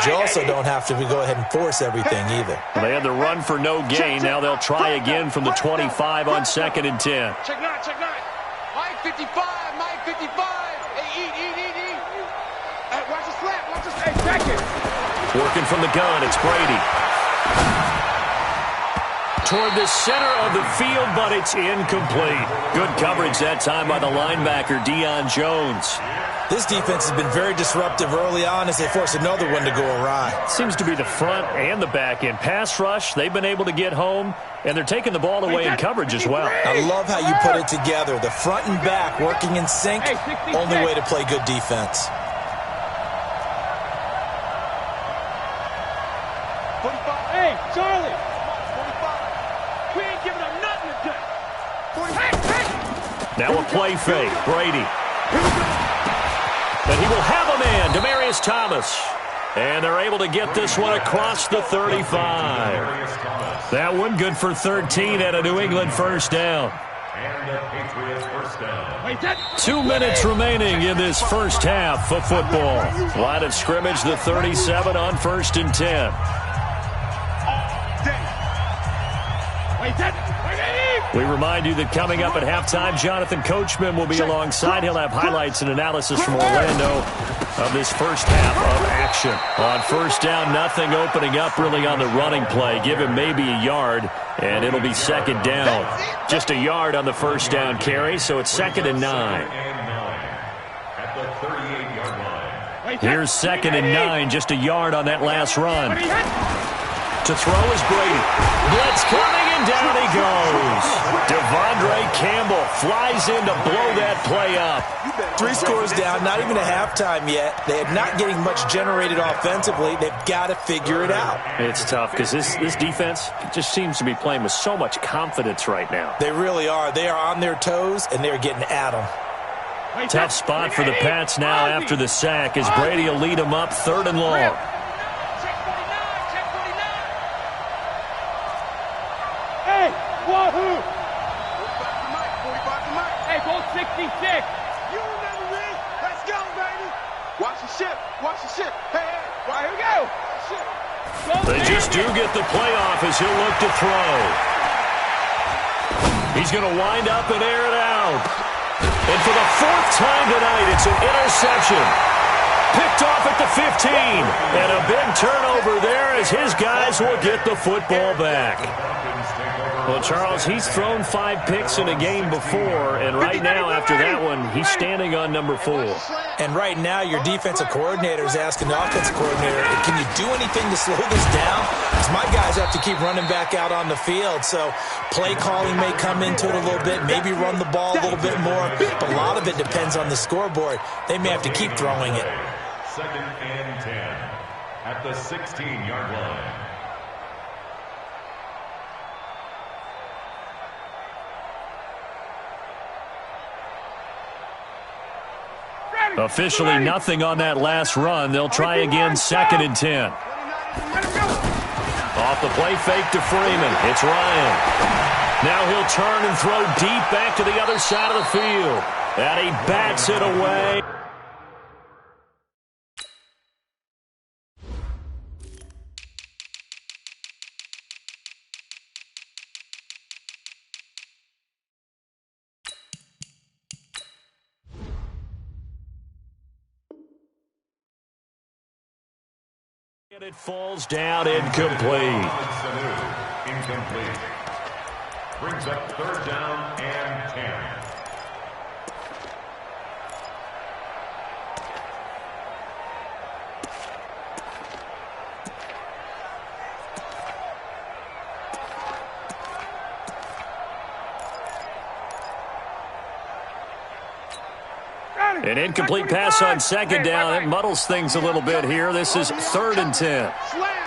but you also don't have to go ahead and force everything either. Well, they had the run for no gain. Now they'll try again from the 25 on 2nd and 10. Check nine. Mike 55. Hey, eat. Hey, watch the slap. Hey, check it. Working from the gun, it's Brady. Toward the center of the field, but it's incomplete. Good coverage that time by the linebacker, Deion Jones. This defense has been very disruptive early on as they force another one to go awry. Seems to be the front and the back end. Pass rush, they've been able to get home, and they're taking the ball away in coverage as well. I love how you put it together. The front and back working in sync, only way to play good defense. 45. Hey, Charlie. 45. We ain't giving them nothing to do. 45. Now a play fake. Brady. And he will have a man, Demaryius Thomas. And they're able to get this one across the 35. That one good for 13 at a New England first down. And the Patriots first down. 2 minutes remaining in this first half of football. Line of scrimmage, the 37 on 1st and 10. We remind you that coming up at halftime, Jonathan Coachman will be alongside. He'll have highlights and analysis from Orlando of this first half of action. On first down, nothing opening up really on the running play. Give him maybe a yard, and it'll be 2nd down. Just a yard on the first down carry, so it's 2nd and 9. At the 38-yard line. Here's 2nd and 9, just a yard on that last run. To throw is Brady. Blitz coming, and down he goes. Devondre Campbell flies in to blow that play up. 3 scores down, not even a halftime yet. They are not getting much generated offensively. They've got to figure it out. It's tough because this defense just seems to be playing with so much confidence right now. They really are. They are on their toes, and they're getting at them. Tough spot for the Pats now after the sack as Brady will lead them up 3rd and long. Wahoo! 45 to Mike. Hey, go 66. You remember me? Let's go, baby. Watch the ship. Hey, right, here we go. They just do get the playoff as he'll look to throw. He's going to wind up and air it out. And for the 4th time tonight, it's an interception. Picked off at the 15. And a big turnover there as his guys will get the football back. Well, Charles, he's thrown 5 picks in a game before, and right now, after that one, he's standing on number 4. And right now, your defensive coordinator is asking the offensive coordinator, can you do anything to slow this down? Because my guys have to keep running back out on the field, so play calling may come into it a little bit, maybe run the ball a little bit more, but a lot of it depends on the scoreboard. They may have to keep throwing it. 2nd and 10 at the 16-yard line. Officially nothing on that last run. They'll try again 2nd and 10. Off the play fake to Freeman. It's Ryan. Now he'll turn and throw deep back to the other side of the field. And he bats it away. And it falls down incomplete. Incomplete. Brings up 3rd down and 10. An incomplete pass on 2nd down. It muddles things a little bit here. This is 3rd and 10. Slam.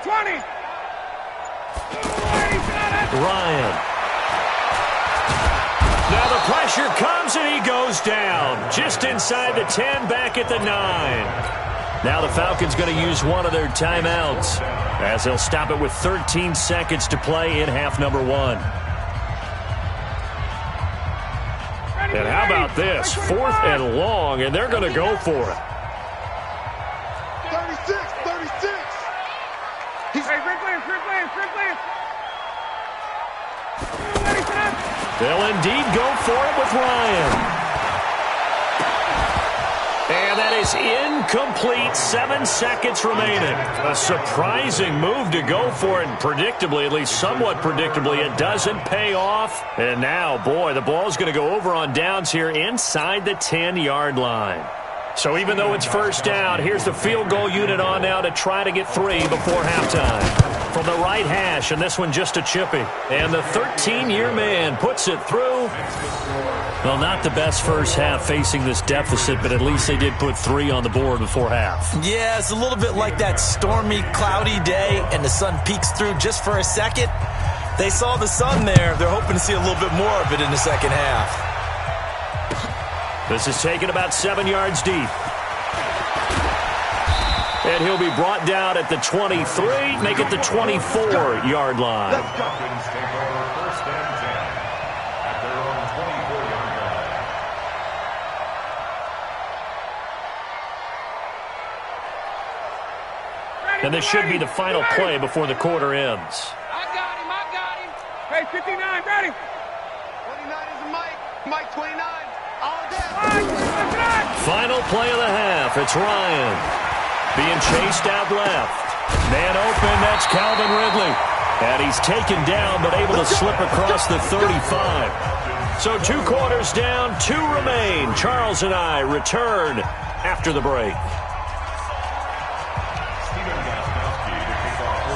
20. Ryan. Now the pressure comes and he goes down. Just inside the 10, back at the 9. Now the Falcons going to use one of their timeouts as they'll stop it with 13 seconds to play in half number 1. And how about this? 4th and long, and they're going to go for it. 36. He's hey, free players. They'll indeed go for it with Ryan. And that is incomplete. 7 seconds remaining. A surprising move to go for it. Predictably, at least somewhat predictably, it doesn't pay off. And now, boy, the ball's going to go over on downs here inside the 10-yard line. So even though it's first down, here's the field goal unit on now to try to get 3 before halftime. From the right hash, and this one just a chippy. And the 13-year man puts it through. Well, not the best first half facing this deficit, but at least they did put 3 on the board before half. Yeah, it's a little bit like that stormy, cloudy day, and the sun peeks through just for a second. They saw the sun there. They're hoping to see a little bit more of it in the second half. This is taken about 7 yards deep. And he'll be brought down at the 23, make it the 24-yard line. Falcons take over 1st and 10 at their own 24-yard line. And this should be the final play before the quarter ends. I got him. Hey, 59, ready. 29 is Mike. Mike 29. All day. Final play of the half. It's Ryan being chased out left. Man open, that's Calvin Ridley. And he's taken down, but able to slip across the 35. So 2 quarters down, 2 remain. Charles and I return after the break.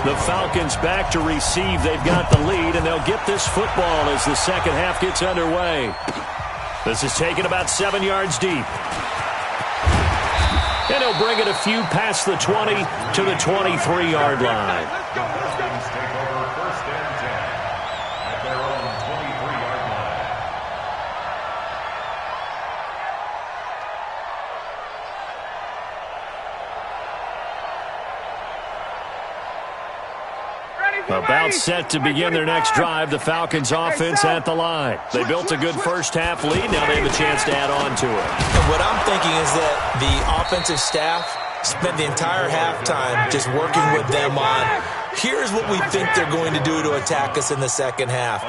The Falcons back to receive. They've got the lead, and they'll get this football as the second half gets underway. This is taken about 7 yards deep. And he'll bring it a few past the 20 to the 23-yard line. Falcons take over 1st and 10 at their own 23-yard line. About set to begin their next drive, the Falcons offense at the line. They built a good first half lead. Now they have a chance to add on to it. And what I'm thinking is that the offensive staff spent the entire halftime just working with them on, here's what we think they're going to do to attack us in the second half.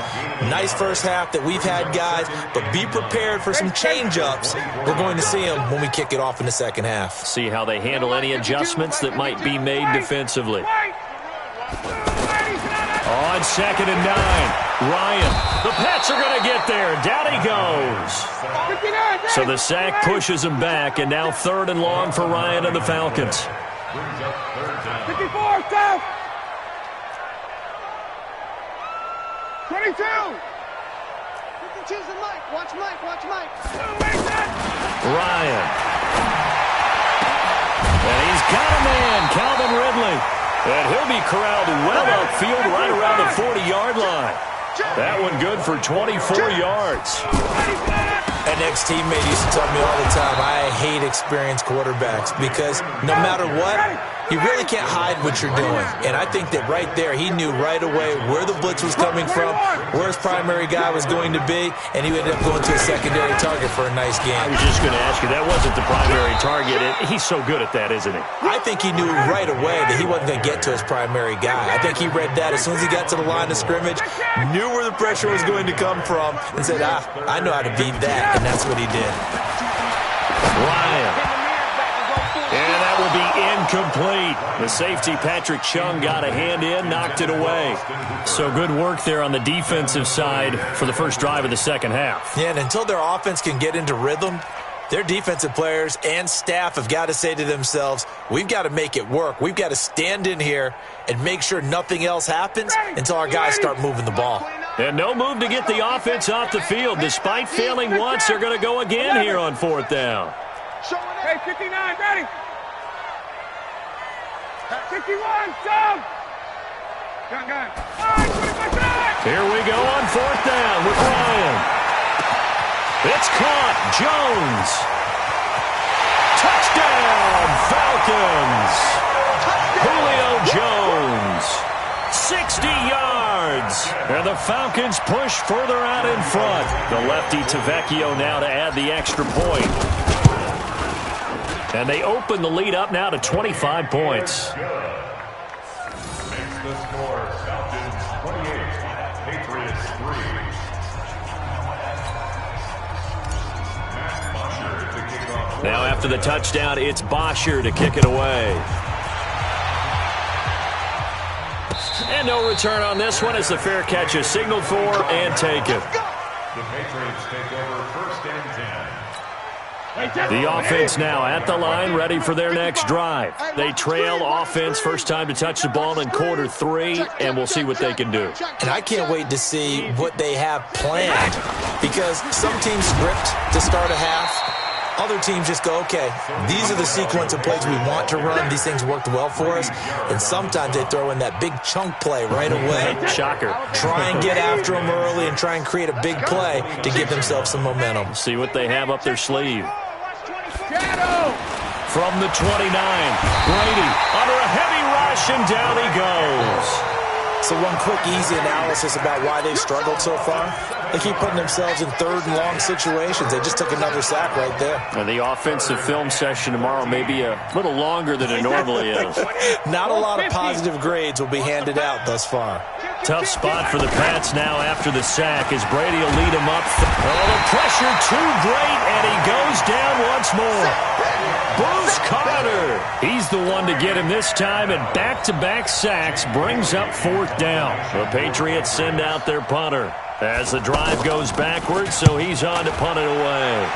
Nice first half that we've had, guys, but be prepared for some change-ups. We're going to see them when we kick it off in the second half. See how they handle any adjustments that might be made defensively. On 2nd and 9, Ryan. The Pats are going to get there. Down he goes. So the sack pushes him back, and now 3rd and long for Ryan and the Falcons. 54, stop. 22. 52's the Mike. Watch Mike. Ryan. And he's got a man, Calvin Ridley. And he'll be corralled well upfield right around the 40-yard line. That one good for 24 yards. An ex-teammate used to tell me all the time, I hate experienced quarterbacks because no matter what, you really can't hide what you're doing. And I think that right there, he knew right away where the blitz was coming from, where his primary guy was going to be, and he ended up going to a secondary target for a nice game. I was just going to ask you, that wasn't the primary target. He's so good at that, isn't he? I think he knew right away that he wasn't going to get to his primary guy. I think he read that as soon as he got to the line of scrimmage, knew where the pressure was going to come from, and said, I know how to beat that, and that's what he did. Ryan. And that will be incomplete. The safety, Patrick Chung, got a hand in, knocked it away. So good work there on the defensive side for the first drive of the second half. Yeah, and until their offense can get into rhythm, their defensive players and staff have got to say to themselves, we've got to make it work. We've got to stand in here and make sure nothing else happens until our guys start moving the ball. And no move to get the offense off the field. Despite failing once, they're going to go again here on 4th down. Hey, 59, ready. 51, jump. Gun. Here we go on 4th down with Ryan. It's caught. Jones. Touchdown, Falcons. Julio Jones. 60 yards. And the Falcons push further out in front. The lefty Tavecchio now to add the extra point. And they open the lead up now to 25 points. Makes the score Falcons 28, Patriots 3. Now after the touchdown, it's Bosher to kick it away. And no return on this one as the fair catch is signaled for and taken. The Patriots take over first and 10. The offense now at the line, ready for their next drive. They trail offense first time to touch the ball in quarter 3, and we'll see what they can do. And I can't wait to see what they have planned, because some teams script to start a half. Other teams just go, okay, these are the sequence of plays we want to run. These things worked well for us. And sometimes they throw in that big chunk play right away. Shocker. Try and get after them early and try and create a big play to give themselves some momentum. See what they have up their sleeve. From the 29, Brady under a heavy rush, and down he goes. So one quick, easy analysis about why they've struggled so far. They keep putting themselves in third and long situations. They just took another sack right there. And the offensive film session tomorrow may be a little longer than it normally is. Not a lot of positive grades will be handed out thus far. Tough spot for the Pats now after the sack as Brady will lead him up. Oh, the pressure too great, and he goes down once more. Bruce Carter, he's the one to get him this time, and back-to-back sacks brings up fourth down. The Patriots send out their punter as the drive goes backwards, so he's on to punt it away.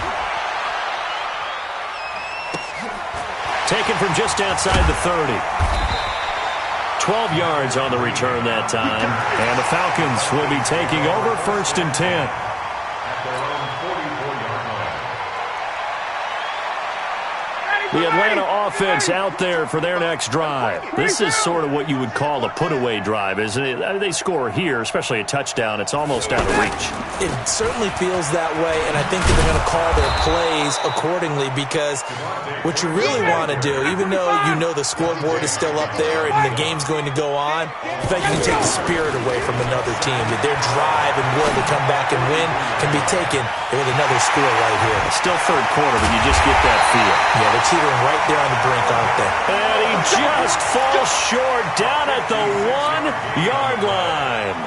Taken from just outside the 30. 12 yards on the return that time, and the Falcons will be taking over first and 10. The Atlanta offense out there for their next drive. This is sort of what you would call a put-away drive, isn't it? I mean, they score here, especially a touchdown. It's almost out of reach. It certainly feels that way, and I think that they're going to call their plays accordingly, because what you really want to do, even though you know the scoreboard is still up there and the game's going to go on, in fact, you can take the spirit away from another team. That their drive and will to come back and win can be taken with another score right here. Still third quarter, but you just get that feel. Yeah, they're teetering right there on the brink, aren't they? And he just falls short down at the 1-yard line.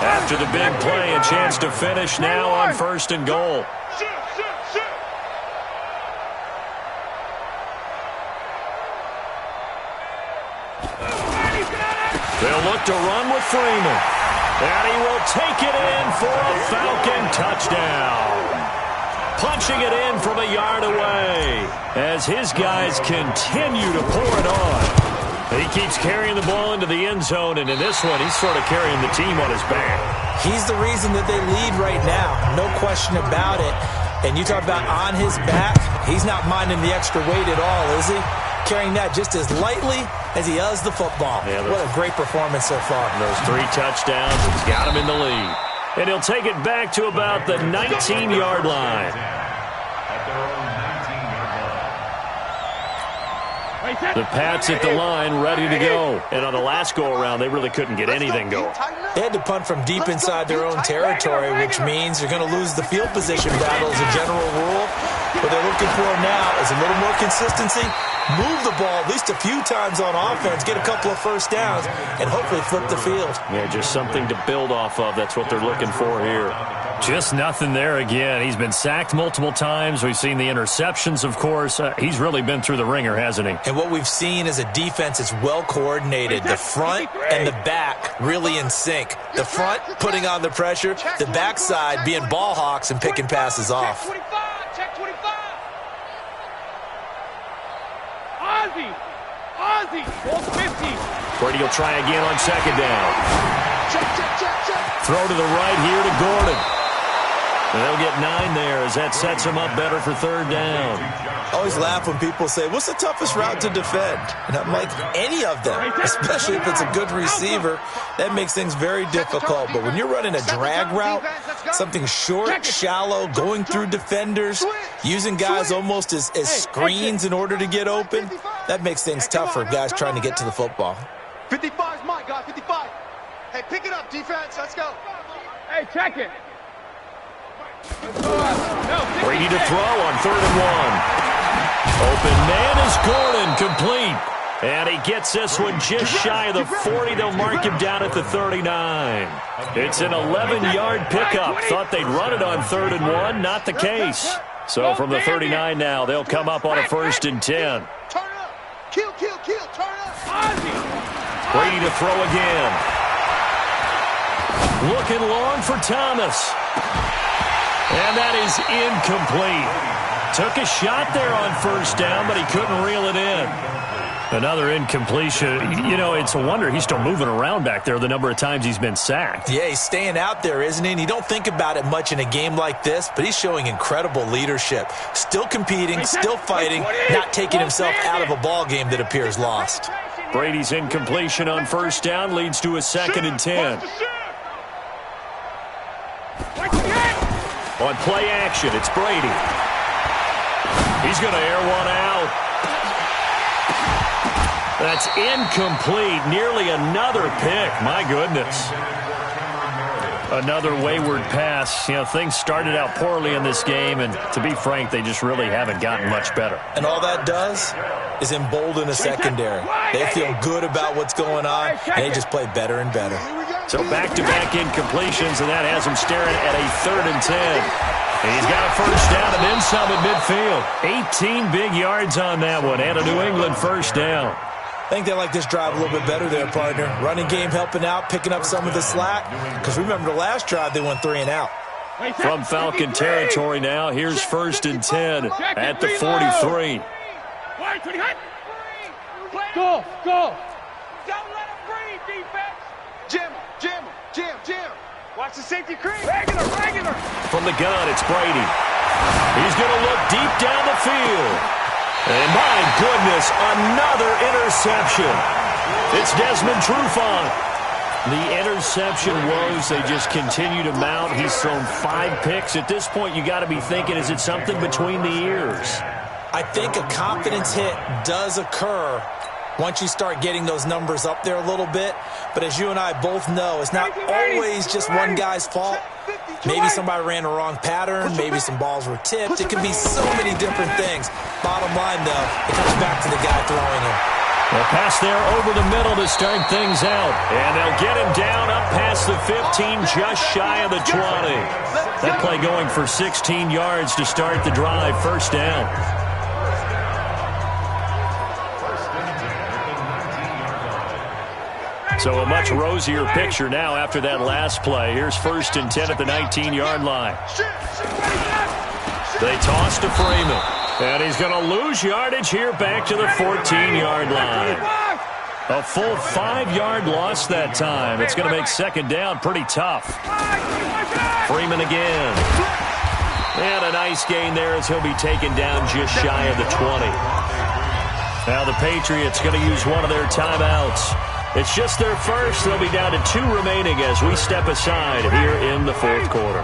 After the big play, a chance to finish now on first and goal. They'll look to run with Freeman. And he will take it in for a Falcon touchdown. Punching it in from a yard away as his guys continue to pour it on. He keeps carrying the ball into the end zone, and in this one, he's sort of carrying the team on his back. He's the reason that they lead right now, no question about it. And you talk about on his back, he's not minding the extra weight at all, is he? Carrying that just as lightly as he does the football. Yeah, what a great performance so far. Those 3 touchdowns, he's got him in the lead. And he'll take it back to about the 19-yard line. The Pats at the line, ready to go. And on the last go-around, they really couldn't get anything going. They had to punt from deep inside their own territory, which means you're going to lose the field position battle as a general rule. What they're looking for now is a little more consistency, move the ball at least a few times on offense, get a couple of first downs, and hopefully flip the field. Yeah, just something to build off of. That's what they're looking for here. Just nothing there again. He's been sacked multiple times. We've seen the interceptions, of course. He's really been through the ringer, hasn't he? And what we've seen is a defense that's well coordinated. The front and the back really in sync. The front putting on the pressure, the backside being ball hawks and picking passes off. Check 25. Ozzy, ball 50. Brady will try again on second down. Check. Throw to the right here to Gordon. And they'll get 9 there as that sets them up better for third down. I always laugh when people say, what's the toughest route to defend? And I'm like, any of them, especially if it's a good receiver. That makes things very difficult. But when you're running a drag route, something short, shallow, going through defenders, using guys almost as screens in order to get open, that makes things tough for guys trying to get to the football. 55 Hey, pick it up, defense. Let's go. Hey, check it. Brady to throw on 3rd and 1. Open man is Gordon, complete. And he gets this one just shy of the 40. They'll mark him down at the 39. It's an 11-yard pickup. Thought they'd run it on 3rd and 1. Not the case. So from the 39 now, they'll come up on a 1st and 10. Turn up. Kill, kill, kill. Turn up. Brady to throw again. Looking long for Thomas. And that is incomplete. Took a shot there on 1st down, but he couldn't reel it in. Another incompletion. You know, it's a wonder he's still moving around back there the number of times he's been sacked. Yeah, he's staying out there, isn't he? And you don't think about it much in a game like this, but he's showing incredible leadership. Still competing, still fighting, not taking himself out of a ball game that appears lost. Brady's incompletion on 1st down leads to a 2nd and 10. On play action, it's Brady. He's going to air one out. That's incomplete. Nearly another pick. My goodness. Another wayward pass. You know, things started out poorly in this game, and to be frank, they just really haven't gotten much better. And all that does is embolden a secondary. They feel good about what's going on, and they just play better and better. So back-to-back incompletions, and that has him staring at a 3rd and 10. And he's got a 1st down and then some at midfield. 18 big yards on that one, and a New England 1st down. I think they like this drive a little bit better there, partner. Running game helping out, picking up some of the slack. Because remember the last drive, they went 3 and out. From Falcon territory now, here's 1st and 10 at the 43. Go, go. Don't let him breathe, defense. Jam him, jam him, jam, jam. Watch the safety cream. Regular, regular. From the gun, it's Brady. He's going to look deep down the field. And my goodness, another interception. It's Desmond Trufant. The interception woes, they just continue to mount. He's thrown 5 picks. At this point, you got to be thinking, is it something between the ears? I think a confidence hit does occur once you start getting those numbers up there a little bit. But as you and I both know, it's not always just one guy's fault. Maybe somebody ran the wrong pattern. Maybe some balls were tipped. It can be so many different things. Bottom line, though, it comes back to the guy throwing him. A pass there over the middle to start things out. And they'll get him down up past the 15, just shy of the 20. That play going for 16 yards to start the drive. 1st down. So a much rosier picture now after that last play. Here's 1st and 10 at the 19-yard line. They toss to Freeman. And he's going to lose yardage here back to the 14-yard line. A full 5-yard loss that time. It's going to make 2nd down pretty tough. Freeman again. And a nice gain there as he'll be taken down just shy of the 20. Now the Patriots going to use one of their timeouts. It's just their first. They'll be down to 2 remaining as we step aside here in the 4th quarter.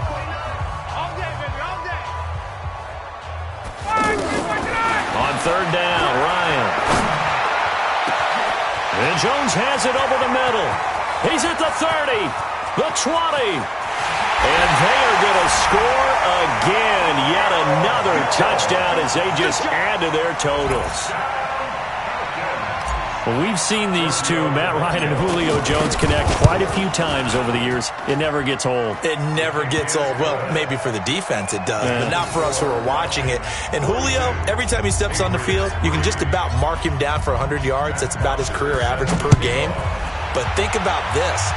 On 3rd down, Ryan. And Jones has it over the middle. He's at the 30, the 20. And they are going to score again. Yet another touchdown as they just add to their totals. Well, we've seen these two, Matt Ryan and Julio Jones, connect quite a few times over the years. It never gets old. It never gets old. Well, maybe for the defense it does, but not for us who are watching it. And Julio, every time he steps on the field, you can just about mark him down for 100 yards. That's about his career average per game. But think about this.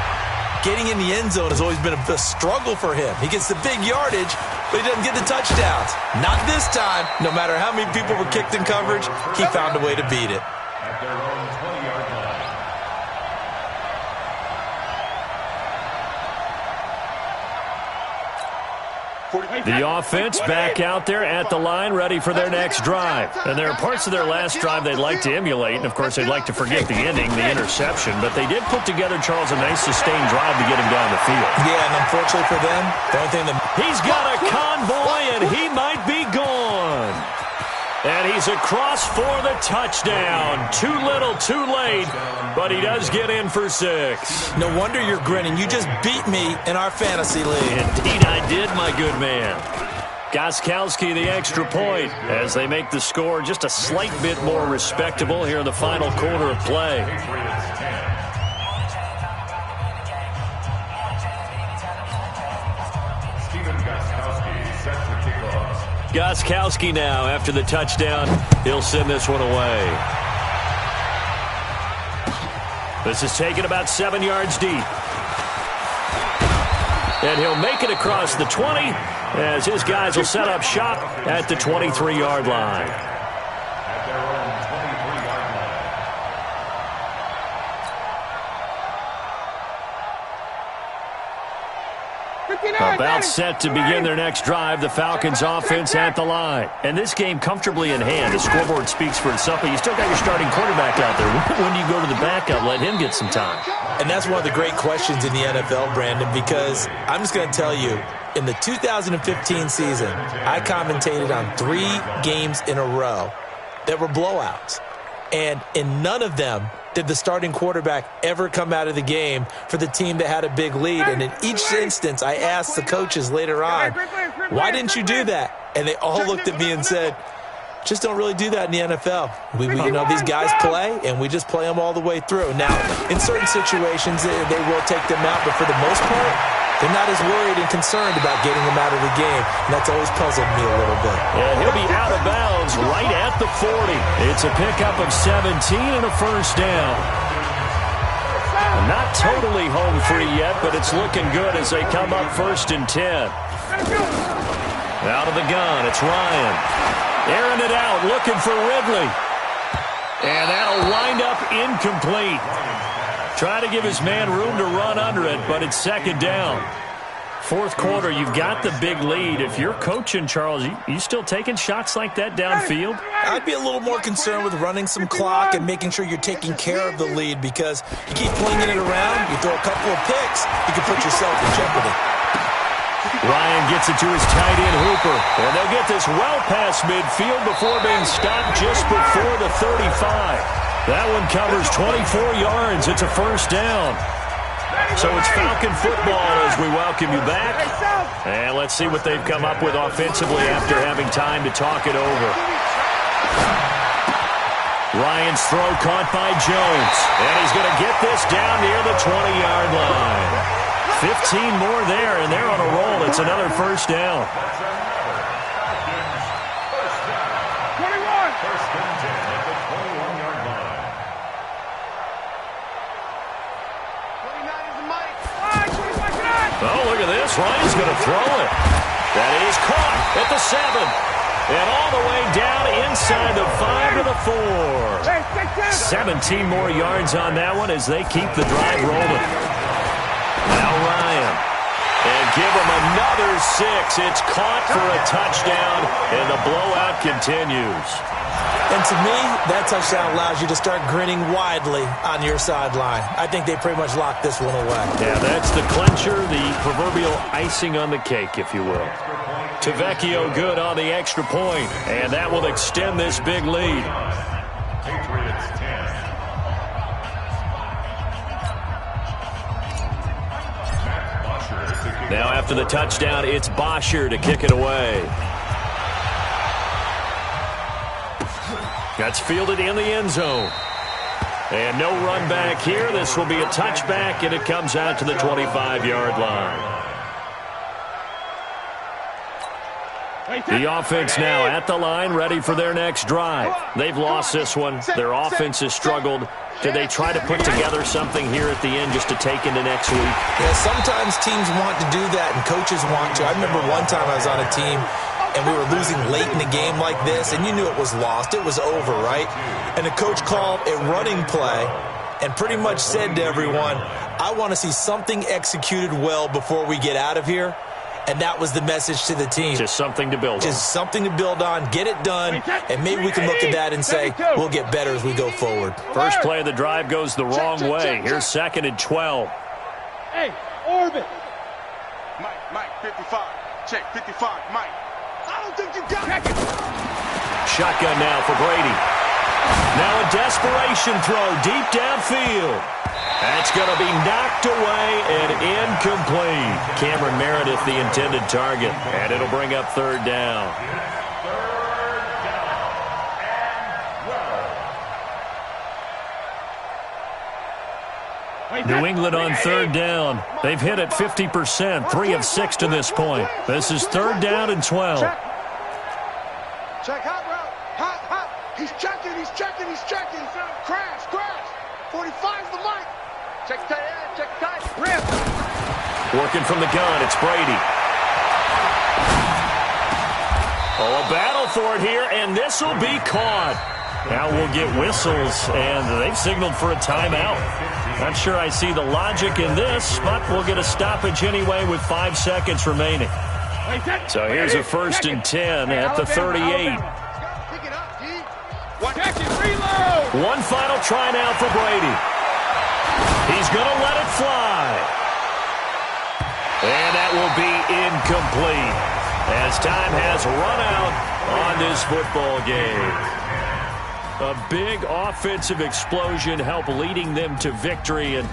Getting in the end zone has always been a struggle for him. He gets the big yardage, but he doesn't get the touchdowns. Not this time. No matter how many people were kicked in coverage, he found a way to beat it. At their own 20-yard line. The offense back out there at the line, ready for their next drive. And there are parts of their last drive they'd like to emulate, and of course they'd like to forget the ending, the interception. But they did put together, Charles, a nice sustained drive to get him down the field. Yeah, and unfortunately for them, the only thing that... He's got a convoy, and he might be gone. And he's he's across for the touchdown. Too little, too late, but he does get in for 6. No wonder you're grinning. You just beat me in our fantasy league. Indeed I did, my good man. Gostkowski the extra point as they make the score just a slight bit more respectable here in the final quarter of play. Gostkowski now after the touchdown. He'll send this one away. This is taken about 7 yards deep. And he'll make it across the 20 as his guys will set up shop at the 23-yard line. About set to begin their next drive, the Falcons offense at the line. And this game comfortably in hand. The scoreboard speaks for itself, but you still got your starting quarterback out there. When do you go to the backup? Let him get some time. And that's one of the great questions in the NFL, Brandon, because I'm just going to tell you, in the 2015 season, I commentated on 3 games in a row that were blowouts. And in none of them did the starting quarterback ever come out of the game for the team that had a big lead. And in each instance, I asked the coaches later on, why didn't you do that? And they all looked at me and said, just don't really do that in the NFL. These guys play, and we just play them all the way through. Now, in certain situations, they will take them out, but for the most part, they're not as worried and concerned about getting them out of the game. And that's always puzzled me a little bit. And he'll be out of bounds right at the 40. It's a pickup of 17 and a first down. Not totally home free yet, but it's looking good as they come up 1st and 10. Out of the gun, it's Ryan. Airing it out, looking for Ridley. And that'll wind up incomplete. Trying to give his man room to run under it, but it's 2nd down. 4th quarter, you've got the big lead. If you're coaching, Charles, you still taking shots like that downfield? I'd be a little more concerned with running some clock and making sure you're taking care of the lead, because you keep flinging it around, you throw a couple of picks, you can put yourself in jeopardy. Ryan gets it to his tight end, Hooper. And they'll get this well past midfield before being stopped just before the 35. That one covers 24 yards. It's a first down. So it's Falcon football as we welcome you back. And let's see what they've come up with offensively after having time to talk it over. Ryan's throw caught by Jones. And he's going to get this down near the 20-yard line. 15 more there, and they're on a roll. It's another first down. 21. First and 10 at the 21-yard line. 29 is the mic. Oh, look at this. Ryan's going to throw it. That is caught at the 7. And all the way down inside the 5 to the 4. 17 more yards on that one as they keep the drive rolling. Now Ryan. And give him another 6. It's caught for a touchdown, and the blowout continues. And to me, that touchdown allows you to start grinning widely on your sideline. I think they pretty much locked this one away. Yeah, that's the clincher, the proverbial icing on the cake, if you will. Tavecchio good on the extra point, and that will extend this big lead. Patriots 10. Now after the touchdown, it's Bosher to kick it away. That's fielded in the end zone. And no run back here. This will be a touchback, and it comes out to the 25-yard line. The offense now at the line, ready for their next drive. They've lost this one. Their offense has struggled. Did they try to put together something here at the end just to take into next week? Yeah, sometimes teams want to do that, and coaches want to. I remember one time I was on a team, and we were losing late in the game like this, and you knew it was lost. It was over, right? And the coach called a running play and pretty much said to everyone, I want to see something executed well before we get out of here. And that was the message to the team. Just something to build on. Just something to build on, get it done, and maybe we can look at that and say, we'll get better as we go forward. First play of the drive goes the wrong way. Here's 2nd and 12. Hey, orbit. Mike, 55. Check, 55, Mike. I don't think you got it. Shotgun now for Brady. Now a desperation throw deep downfield. That's going to be knocked away and incomplete. Cameron Meredith, the intended target. And it'll bring up third down. New England on third down. They've hit it 50%, 3 of 6 to this point. This is third down and 12. Check hot route. Hot. He's checking. Crash. 45's the mic. Check tight end. Check tight. Rip. Working from the gun, it's Brady. Oh, a battle for it here, and this will be caught. Now we'll get whistles, and they've signaled for a timeout. Not sure I see the logic in this, but we'll get a stoppage anyway with 5 seconds remaining. So here's a 1st and 10 at the 38. Pick it up, D. Check it, reload. One final try now for Brady. He's going to let it fly. And that will be incomplete as time has run out on this football game. A big offensive explosion helped leading them to victory, and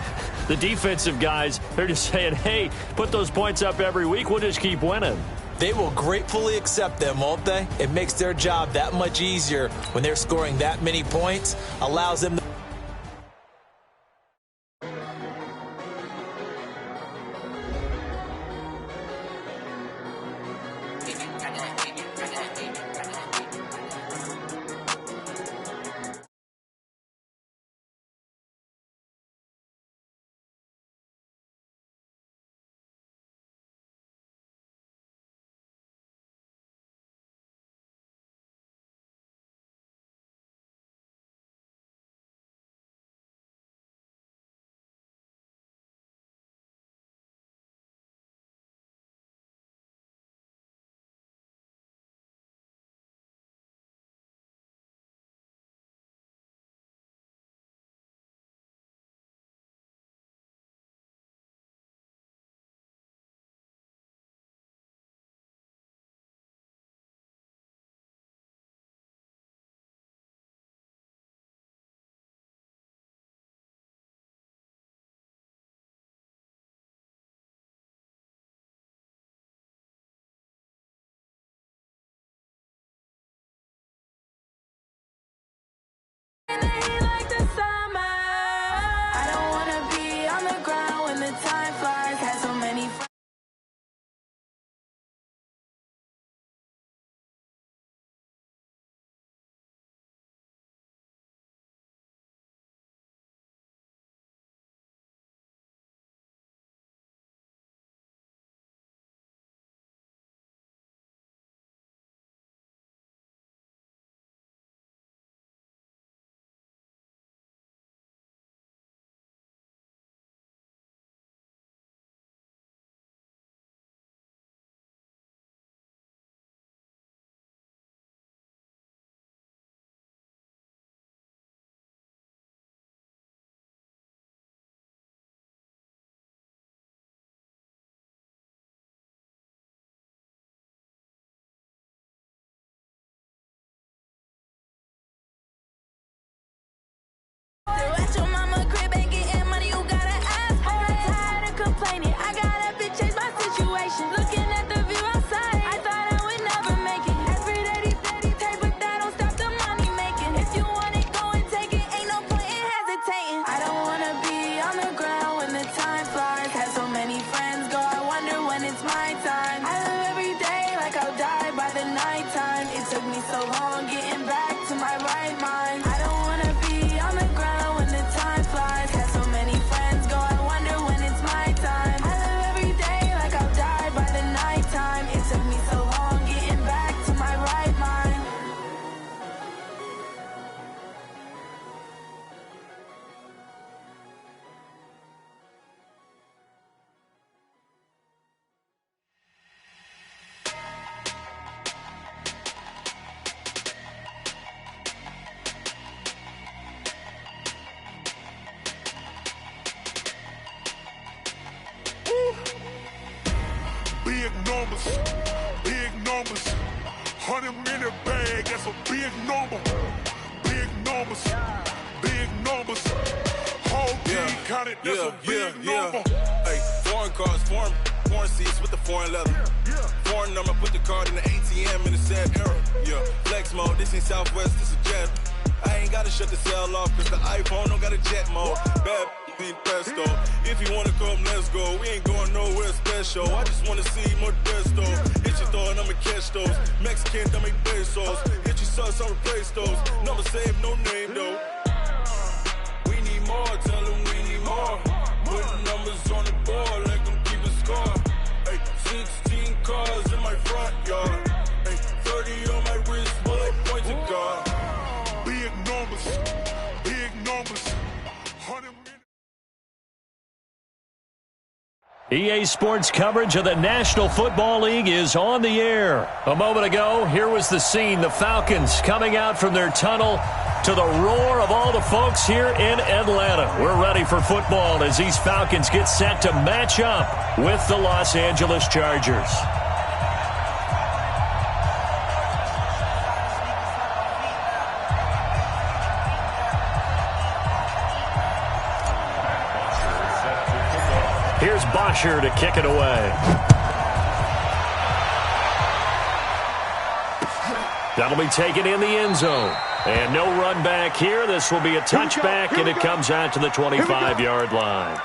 the defensive guys, they're just saying, hey, put those points up every week, we'll just keep winning. They will gratefully accept them, won't they? It makes their job that much easier when they're scoring that many points, allows them to Big numbers, 100-minute back. swag, that's a big number. Big numbers, big numbers. Whole team counted, that's a big number. Hey, foreign cars, foreign seats with the foreign leather. Foreign number, put the card in the ATM in the sad era. Yeah, flex mode, this ain't Southwest, this is jet. I ain't gotta shut the cell off, cause the iPhone don't got a jet mode. Bad be pesto. If you wanna come, let's go. We ain't going nowhere special. I just wanna see more desto. Hit your throw and I'ma catch those. Mexican, I make pesos. Hit your sus, I'll replace those. Number save, no name though. We need more, tell them we need more. Put numbers on the board, let them keep a score. Hey, 16 cars in my front yard. Hey, 30 on my wrist, bullet point to God. Big numbers, big numbers. 100 minutes. EA Sports coverage of the National Football League is on the air. A moment ago, here was the scene. The Falcons coming out from their tunnel to the roar of all the folks here in Atlanta. We're ready for football as these Falcons get set to match up with the Los Angeles Chargers. Here's Bosher to kick it away. That'll be taken in the end zone. And no run back here. This will be a touchback, and it comes out to the 25-yard line.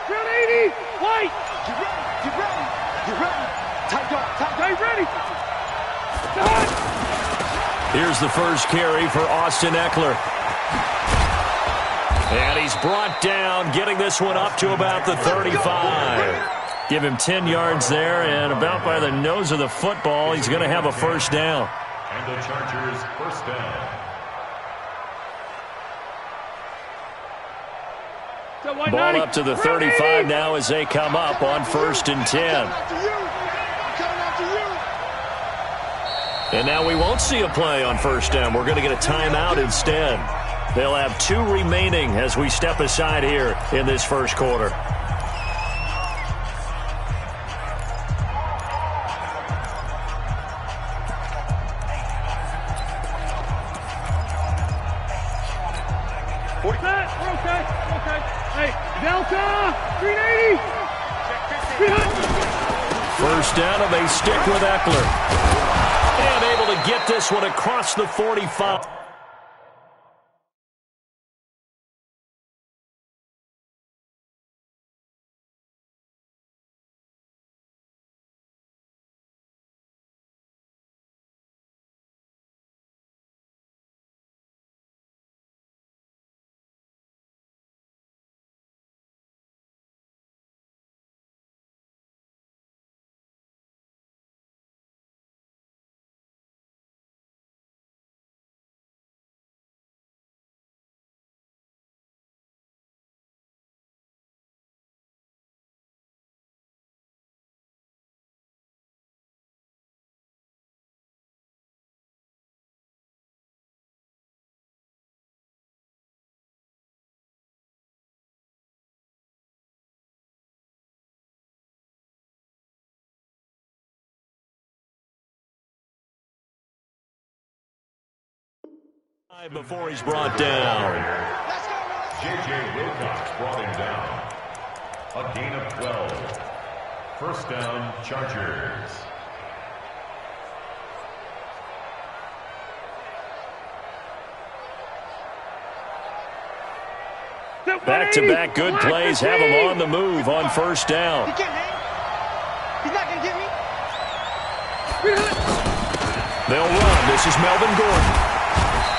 Round 80. White. Get ready. Get ready. Get ready. Tight dog. Tight dog. Ready. Here's the first carry for Austin Eckler. And he's brought down, getting this one up to about the 35. Give him 10 yards there, and about by the nose of the football, he's going to have a first down. And the Chargers first down. Ball up to the 35 now as they come up on 1st and 10. And now we won't see a play on first down. We're going to get a timeout instead. They'll have 2 remaining as we step aside here in this first quarter. Okay. Hey, Delta, 380. First down, and they stick with Eckler. And able to get this one across the 45. Before he's brought down. J.J. Wilcox brought him down. A gain of 12. First down, Chargers. Back-to-back good plays have him on the move on first down. He can't hang. He's not going to get me. They'll run. This is Melvin Gordon.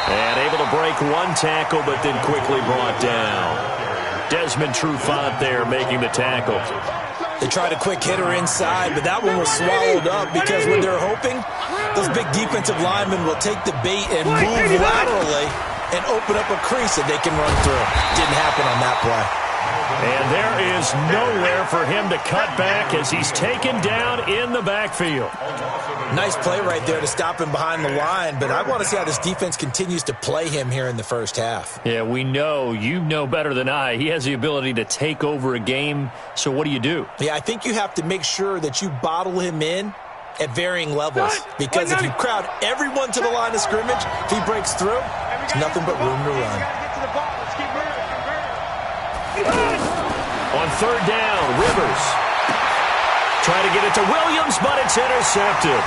And able to break one tackle, but then quickly brought down. Desmond Trufant there making the tackle. They tried a quick hitter inside, but that one was swallowed up because when they're hoping, those big defensive linemen will take the bait and move laterally and open up a crease that they can run through. Didn't happen on that play. And there is nowhere for him to cut back as he's taken down in the backfield. Nice play right there to stop him behind the line, but I want to see how this defense continues to play him here in the first half. Yeah, we know. You know better than I. He has the ability to take over a game, so what do? Yeah, I think you have to make sure that you bottle him in at varying levels, because if you crowd everyone to the line of scrimmage, if he breaks through, there's nothing but room to run. On third down, Rivers. Trying to get it to Williams, but it's intercepted.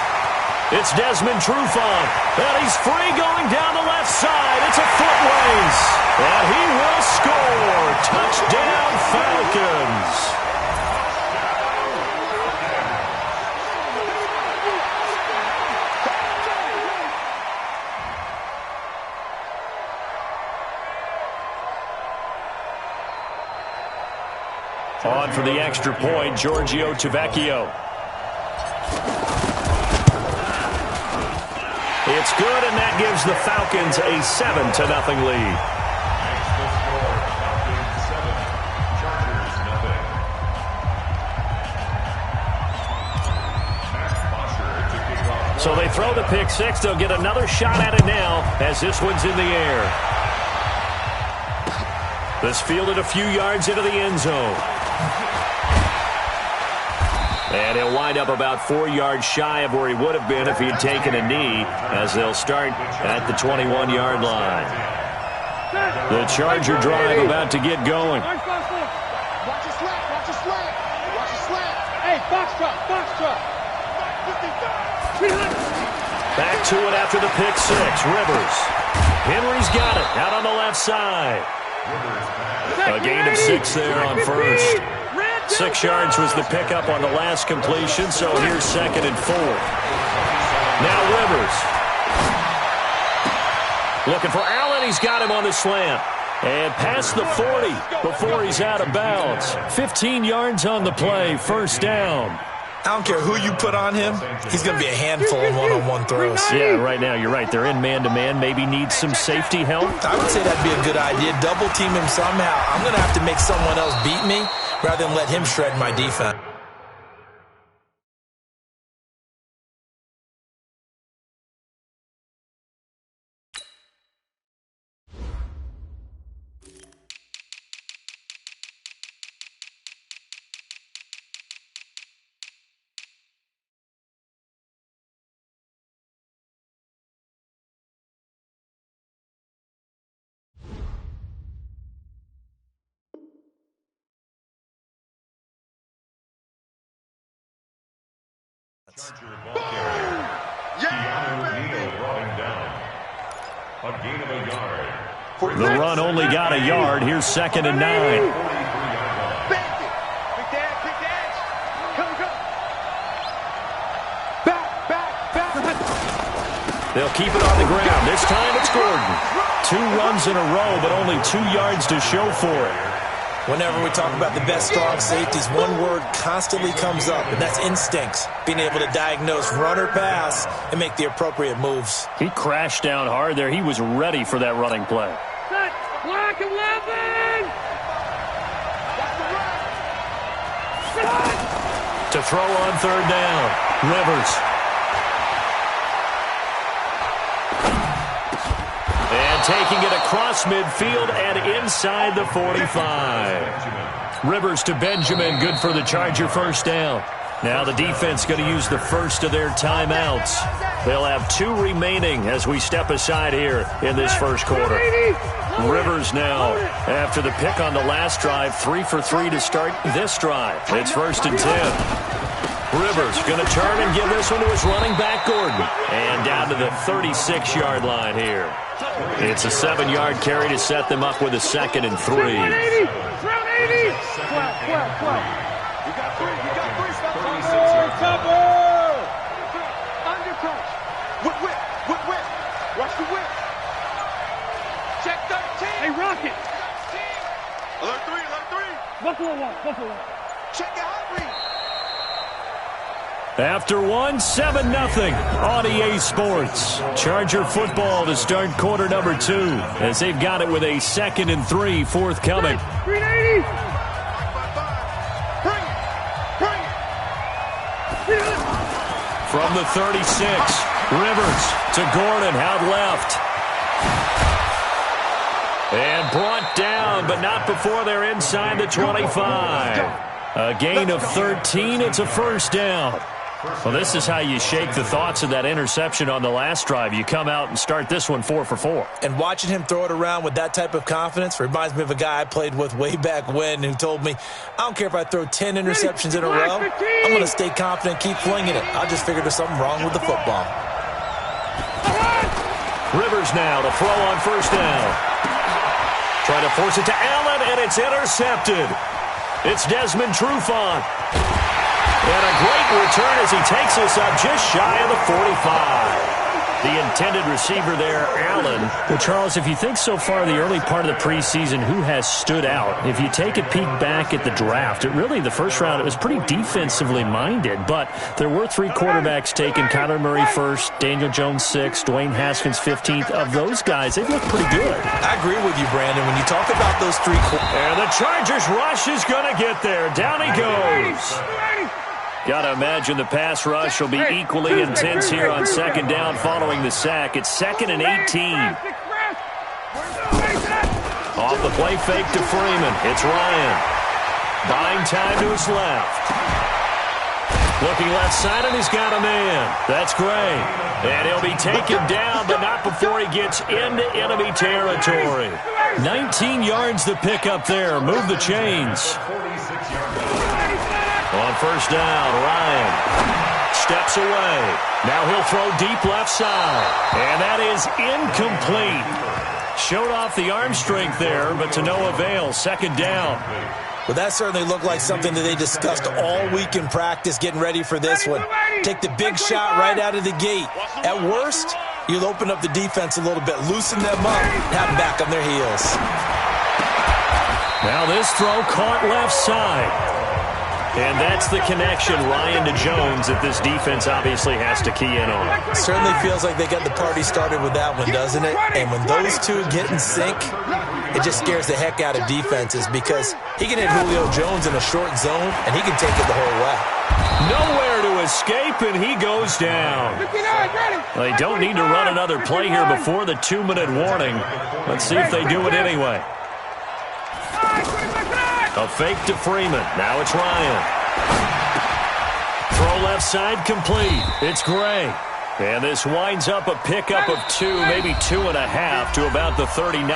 It's Desmond Trufant, and he's free going down the left side. It's a foot race, and he will score. Touchdown, Falcons. On for the extra point, Giorgio Tavecchio. It's good, and that gives the Falcons a 7-0 lead. So they throw the pick six. They'll get another shot at it now as this one's in the air. This fielded a few yards into the end zone. And he'll wind up about 4 yards shy of where he would have been if he had taken a knee, as they'll start at the 21-yard line. The Charger drive about to get going. Watch your slap, watch your slap, watch your slap. Hey, box truck. Back to it after the pick six. Rivers. Henry's got it out on the left side. A gain of 6 there on first. 6 yards was the pickup on the last completion, so here's 2nd and 4. Now Rivers. Looking for Allen. He's got him on the slant. And past the 40 before he's out of bounds. 15 yards on the play. First down. I don't care who you put on him. He's going to be a handful in one-on-one throws. Yeah, right now you're right. They're in man-to-man. Maybe need some safety help. I would say that'd be a good idea. Double team him somehow. I'm going to have to make someone else beat me rather than let him shred my defense. yards. A gain of a yard. The run only got a yard. Here's 2nd and 9. Big dash, big dash. Come. Back. They'll keep it on the ground. This time it's Gordon. 2 runs in a row, but only 2 yards to show for it. Whenever we talk about the best strong safeties, one word constantly comes up, and that's instincts. Being able to diagnose run or pass and make the appropriate moves. He crashed down hard there. He was ready for that running play. Set. Block 11. To throw on 3rd down. Rivers. And taking it across midfield and inside the 45. Rivers to Benjamin, good for the Charger first down. Now the defense going to use the first of their timeouts. They'll have 2 remaining as we step aside here in this first quarter. Rivers now, after the pick on the last drive, 3 for 3 to start this drive. It's 1st and 10. Rivers going to turn and give this one to his running back, Gordon. And down to the 36-yard line here. It's a 7-yard carry to set them up with a 2nd and 3. Round 80. You got 3. Cover. Undercrunch. Whip. Rush the whip. Check 13. Hey, Rocket. Alert 3. Buffalo one. Check it hot read. After 1, 7-0 on EA Sports. Charger football to start quarter number 2 as they've got it with a 2nd and 3 forthcoming. 380. From the 36, Rivers to Gordon out left. And brought down, but not before they're inside the 25. A gain of 13, it's a first down. Well, this is how you shake the thoughts of that interception on the last drive. You come out and start this one 4 for 4. And watching him throw it around with that type of confidence reminds me of a guy I played with way back when who told me, I don't care if I throw 10 interceptions in a row. I'm going to stay confident, keep flinging it. I just figured there's something wrong with the football. Rivers now to throw on first down. Trying to force it to Allen, and it's intercepted. It's Desmond Trufant. And a great return as he takes us up just shy of the 45. The intended receiver there, Allen. Well, Charles, if you think so far the early part of the preseason, who has stood out? If you take a peek back at the draft, the first round, it was pretty defensively minded, but there were 3 quarterbacks taken. Kyler Murray first, Daniel Jones 6th, Dwayne Haskins 15th. Of those guys, they've looked pretty good. I agree with you, Brandon. When you talk about those 3 And the Chargers rush is going to get there. Down he goes. Got to imagine the pass rush will be equally intense here on 2nd down following the sack. It's 2nd and 18. Off the play fake to Freeman. It's Ryan. Buying time to his left. Looking left side, and he's got a man. That's Gray. And he'll be taken down, but not before he gets into enemy territory. 19 yards the pick up there. Move the chains. On first down, Ryan steps away. Now he'll throw deep left side. And that is incomplete. Showed off the arm strength there, but to no avail. 2nd down. Well, that certainly looked like something that they discussed all week in practice getting ready for this one. Take the big shot right out of the gate. At worst, you'll open up the defense a little bit, loosen them up, have them back on their heels. Now this throw caught left side. And that's the connection, Ryan to Jones, that this defense obviously has to key in on. Certainly feels like they got the party started with that one, doesn't it? And when those two get in sync, it just scares the heck out of defenses because he can hit Julio Jones in a short zone, and he can take it the whole way. Nowhere to escape, and he goes down. They don't need to run another play here before the 2-minute warning. Let's see if they do it anyway. A fake to Freeman. Now it's Ryan. Throw left side complete. It's Gray. And this winds up a pickup of 2, maybe 2.5 to about the 39.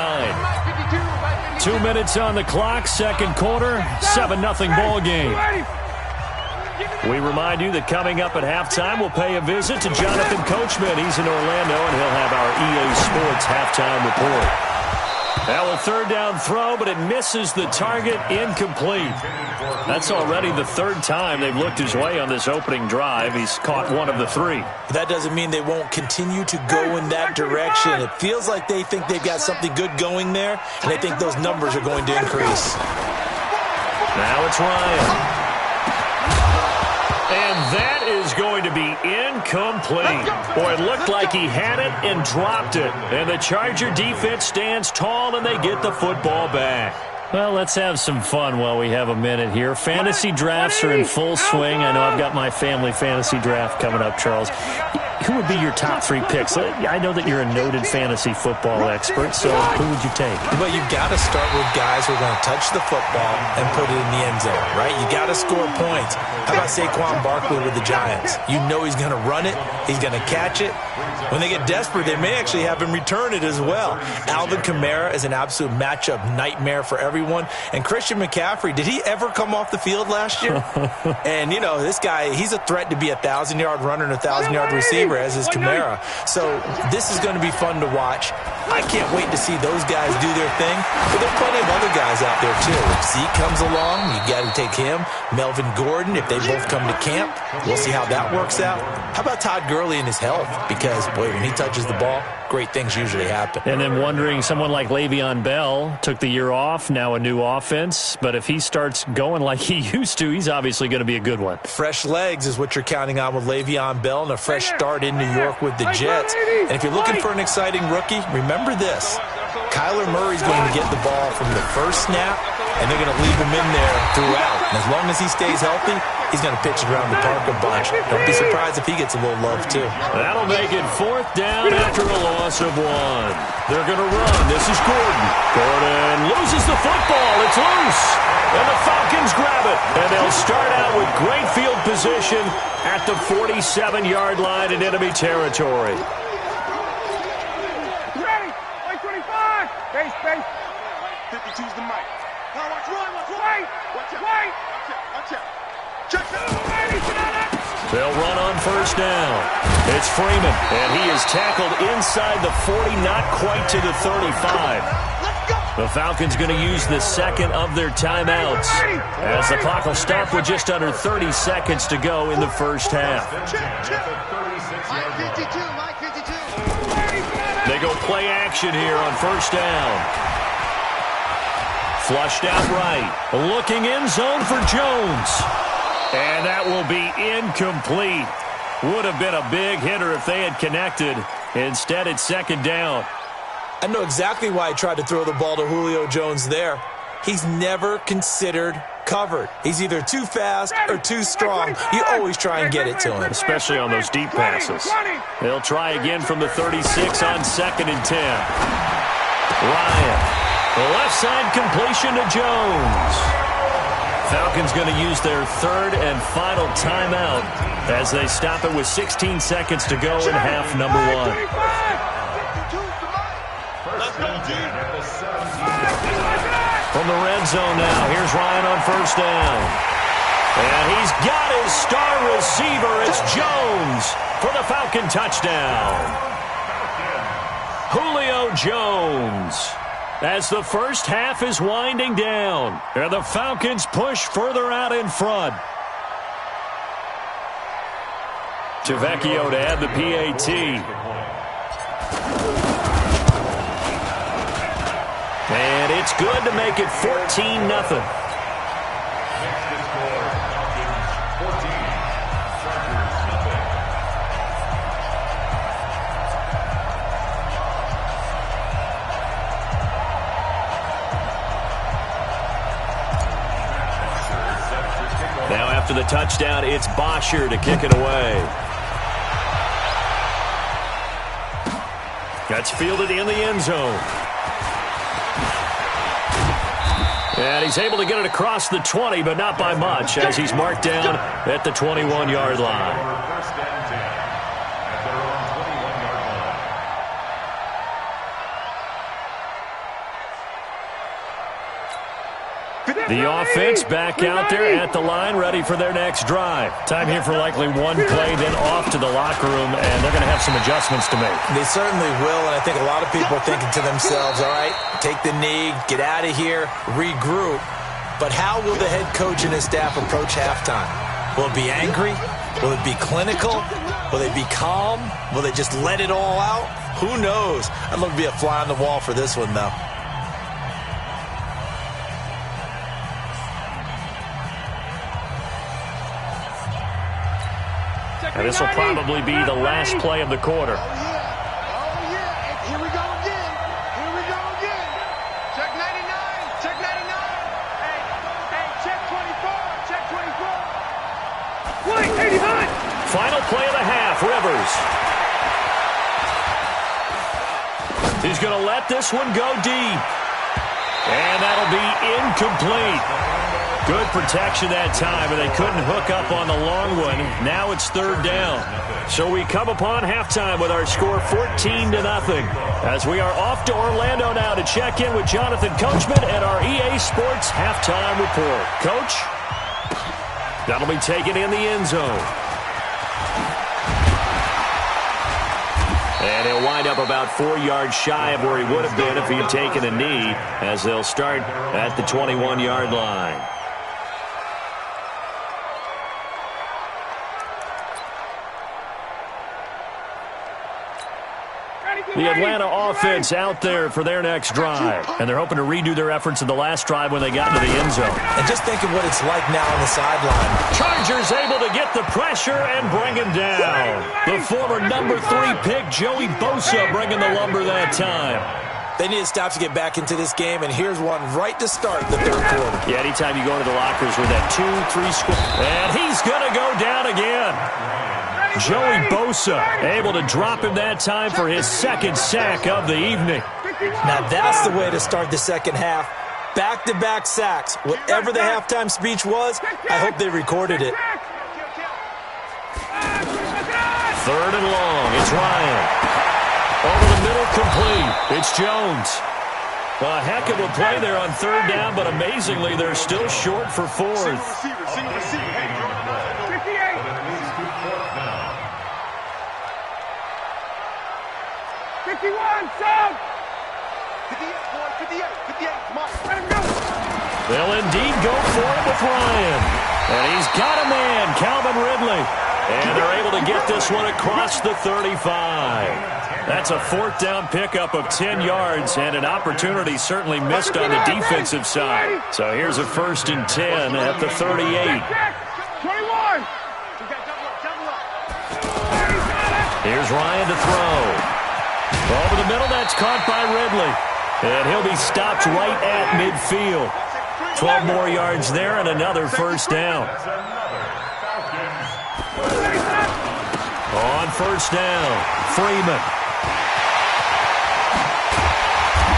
2 minutes on the clock, 2nd quarter, 7-0 ball game. We remind you that coming up at halftime, we'll pay a visit to Jonathan Coachman. He's in Orlando, and he'll have our EA Sports halftime report. Now a third down throw, but it misses the target, incomplete. That's already the third time they've looked his way on this opening drive. He's caught one of the three. That doesn't mean they won't continue to go in that direction. It feels like they think they've got something good going there, and they think those numbers are going to increase. Now it's Ryan. And that is going to be incomplete. Boy, it looked like he had it and dropped it. And the Charger defense stands tall, and they get the football back. Well, let's have some fun while we have a minute here. Fantasy drafts are in full swing. I know I've got my family fantasy draft coming up, Charles. Who would be your top three picks? I know that you're a noted fantasy football expert, so who would you take? Well, you've got to start with guys who are going to touch the football and put it in the end zone, right? You got to score points. How about Saquon Barkley with the Giants? You know he's going to run it. He's going to catch it. When they get desperate, they may actually have him return it as well. Alvin Kamara is an absolute matchup nightmare for everyone. And Christian McCaffrey, did he ever come off the field last year? And, you know, this guy, he's a threat to be a 1,000-yard runner and a 1,000-yard receiver, as is Kamara. So this is going to be fun to watch. I can't wait to see those guys do their thing. But there are plenty of other guys out there, too. If Zeke comes along, you got to take him. Melvin Gordon, if they both come to camp, we'll see how that works out. How about Todd Gurley and his health? Because, boy, when he touches the ball, great things usually happen. And then wondering, someone like Le'Veon Bell took the year off, now a new offense. But if he starts going like he used to, he's obviously going to be a good one. Fresh legs is what you're counting on with Le'Veon Bell and a fresh start in New York with the Jets. And if you're looking for an exciting rookie, remember this. Kyler Murray's going to get the ball from the first snap, and they're going to leave him in there throughout. And as long as he stays healthy, he's going to pitch it around the park a bunch. Don't be surprised if he gets a little love, too. That'll make it fourth down after a loss of one. They're going to run. This is Gordon. Gordon loses the football. It's loose. And the Falcons grab it. And they'll start out with great field position at the 47-yard line in enemy territory. Ready? Like 25. Base. 52's the mic. Now watch Ryan. Watch out. Watch out. Check it. They'll run on first down. It's Freeman, and he is tackled inside the 40, not quite to the 35. The Falcons going to use the second of their timeouts as the clock will stop with just under 30 seconds to go in the first half. Mike 52. They go play action here on first down. Flushed out right. Looking end zone for Jones. And that will be incomplete. Would have been a big hitter if they had connected. Instead, it's second down. I know exactly why I tried to throw the ball to Julio Jones there. He's never considered covered. He's either too fast or too strong. You always try and get it to him. Especially on those deep passes. They'll try again from the 36 on 2nd and 10. Ryan. The left side completion to Jones. Falcons going to use their third and final timeout as they stop it with 16 seconds to go in half number one. From the red zone now, here's Ryan on first down. And he's got his star receiver. It's Jones for the Falcon touchdown. Julio Jones. As the first half is winding down, and the Falcons push further out in front. Tavecchio to add the PAT. And it's good to make it 14-0. After the touchdown, it's Bosher to kick it away. That's fielded in the end zone. And he's able to get it across the 20, but not by much, as he's marked down at the 21-yard line. The offense back out there at the line, ready for their next drive. Time here for likely one play, then off to the locker room, and they're going to have some adjustments to make. They certainly will, and I think a lot of people are thinking to themselves, all right, take the knee, get out of here, regroup. But how will the head coach and his staff approach halftime? Will it be angry? Will it be clinical? Will they be calm? Will they just let it all out? Who knows? I'd love to be a fly on the wall for this one, though. And this will probably be the last play of the quarter. Oh, yeah. Here we go again. Here we go again. Check 99. Check 99. Hey, check 24. Check 24. White, 89. Final play of the half, Rivers. He's going to let this one go deep. And that'll be incomplete. Good protection that time, and they couldn't hook up on the long one. Now it's third down. So we come upon halftime with our score 14-0. As we are off to Orlando now to check in with Jonathan Coachman and our EA Sports halftime report. Coach, that'll be taken in the end zone. And he'll wind up about 4 yards shy of where he would have been if he had taken a knee, as they'll start at the 21-yard line. The Atlanta offense out there for their next drive. And they're hoping to redo their efforts in the last drive when they got into the end zone. And just think of what it's like now on the sideline. Chargers able to get the pressure and bring him down. The former number 3 pick, Joey Bosa, bringing the lumber that time. They need to stop to get back into this game, and here's one right to start the third quarter. Yeah, anytime you go into the lockers with that 2-3 score. And he's going to go down again. Joey Bosa able to drop him that time for his second sack of the evening. Now that's the way to start the second half. Back-to-back sacks. Whatever the halftime speech was, I hope they recorded it. Third and long. It's Ryan. Over the middle, complete. It's Jones. A heck of a play there on third down, but amazingly, they're still short for fourth. 51, son! 58, come on. Let him go! They'll indeed go for it with Ryan. And he's got a man, Calvin Ridley. And they're able to get this one across the 35. That's a fourth down pickup of 10 yards and an opportunity certainly missed on the defensive side. So here's a 1st and 10 at the 38. 21! Here's Ryan to throw. Over the middle, that's caught by Ridley. And he'll be stopped right at midfield. 12 more yards there and another first down. On first down, Freeman.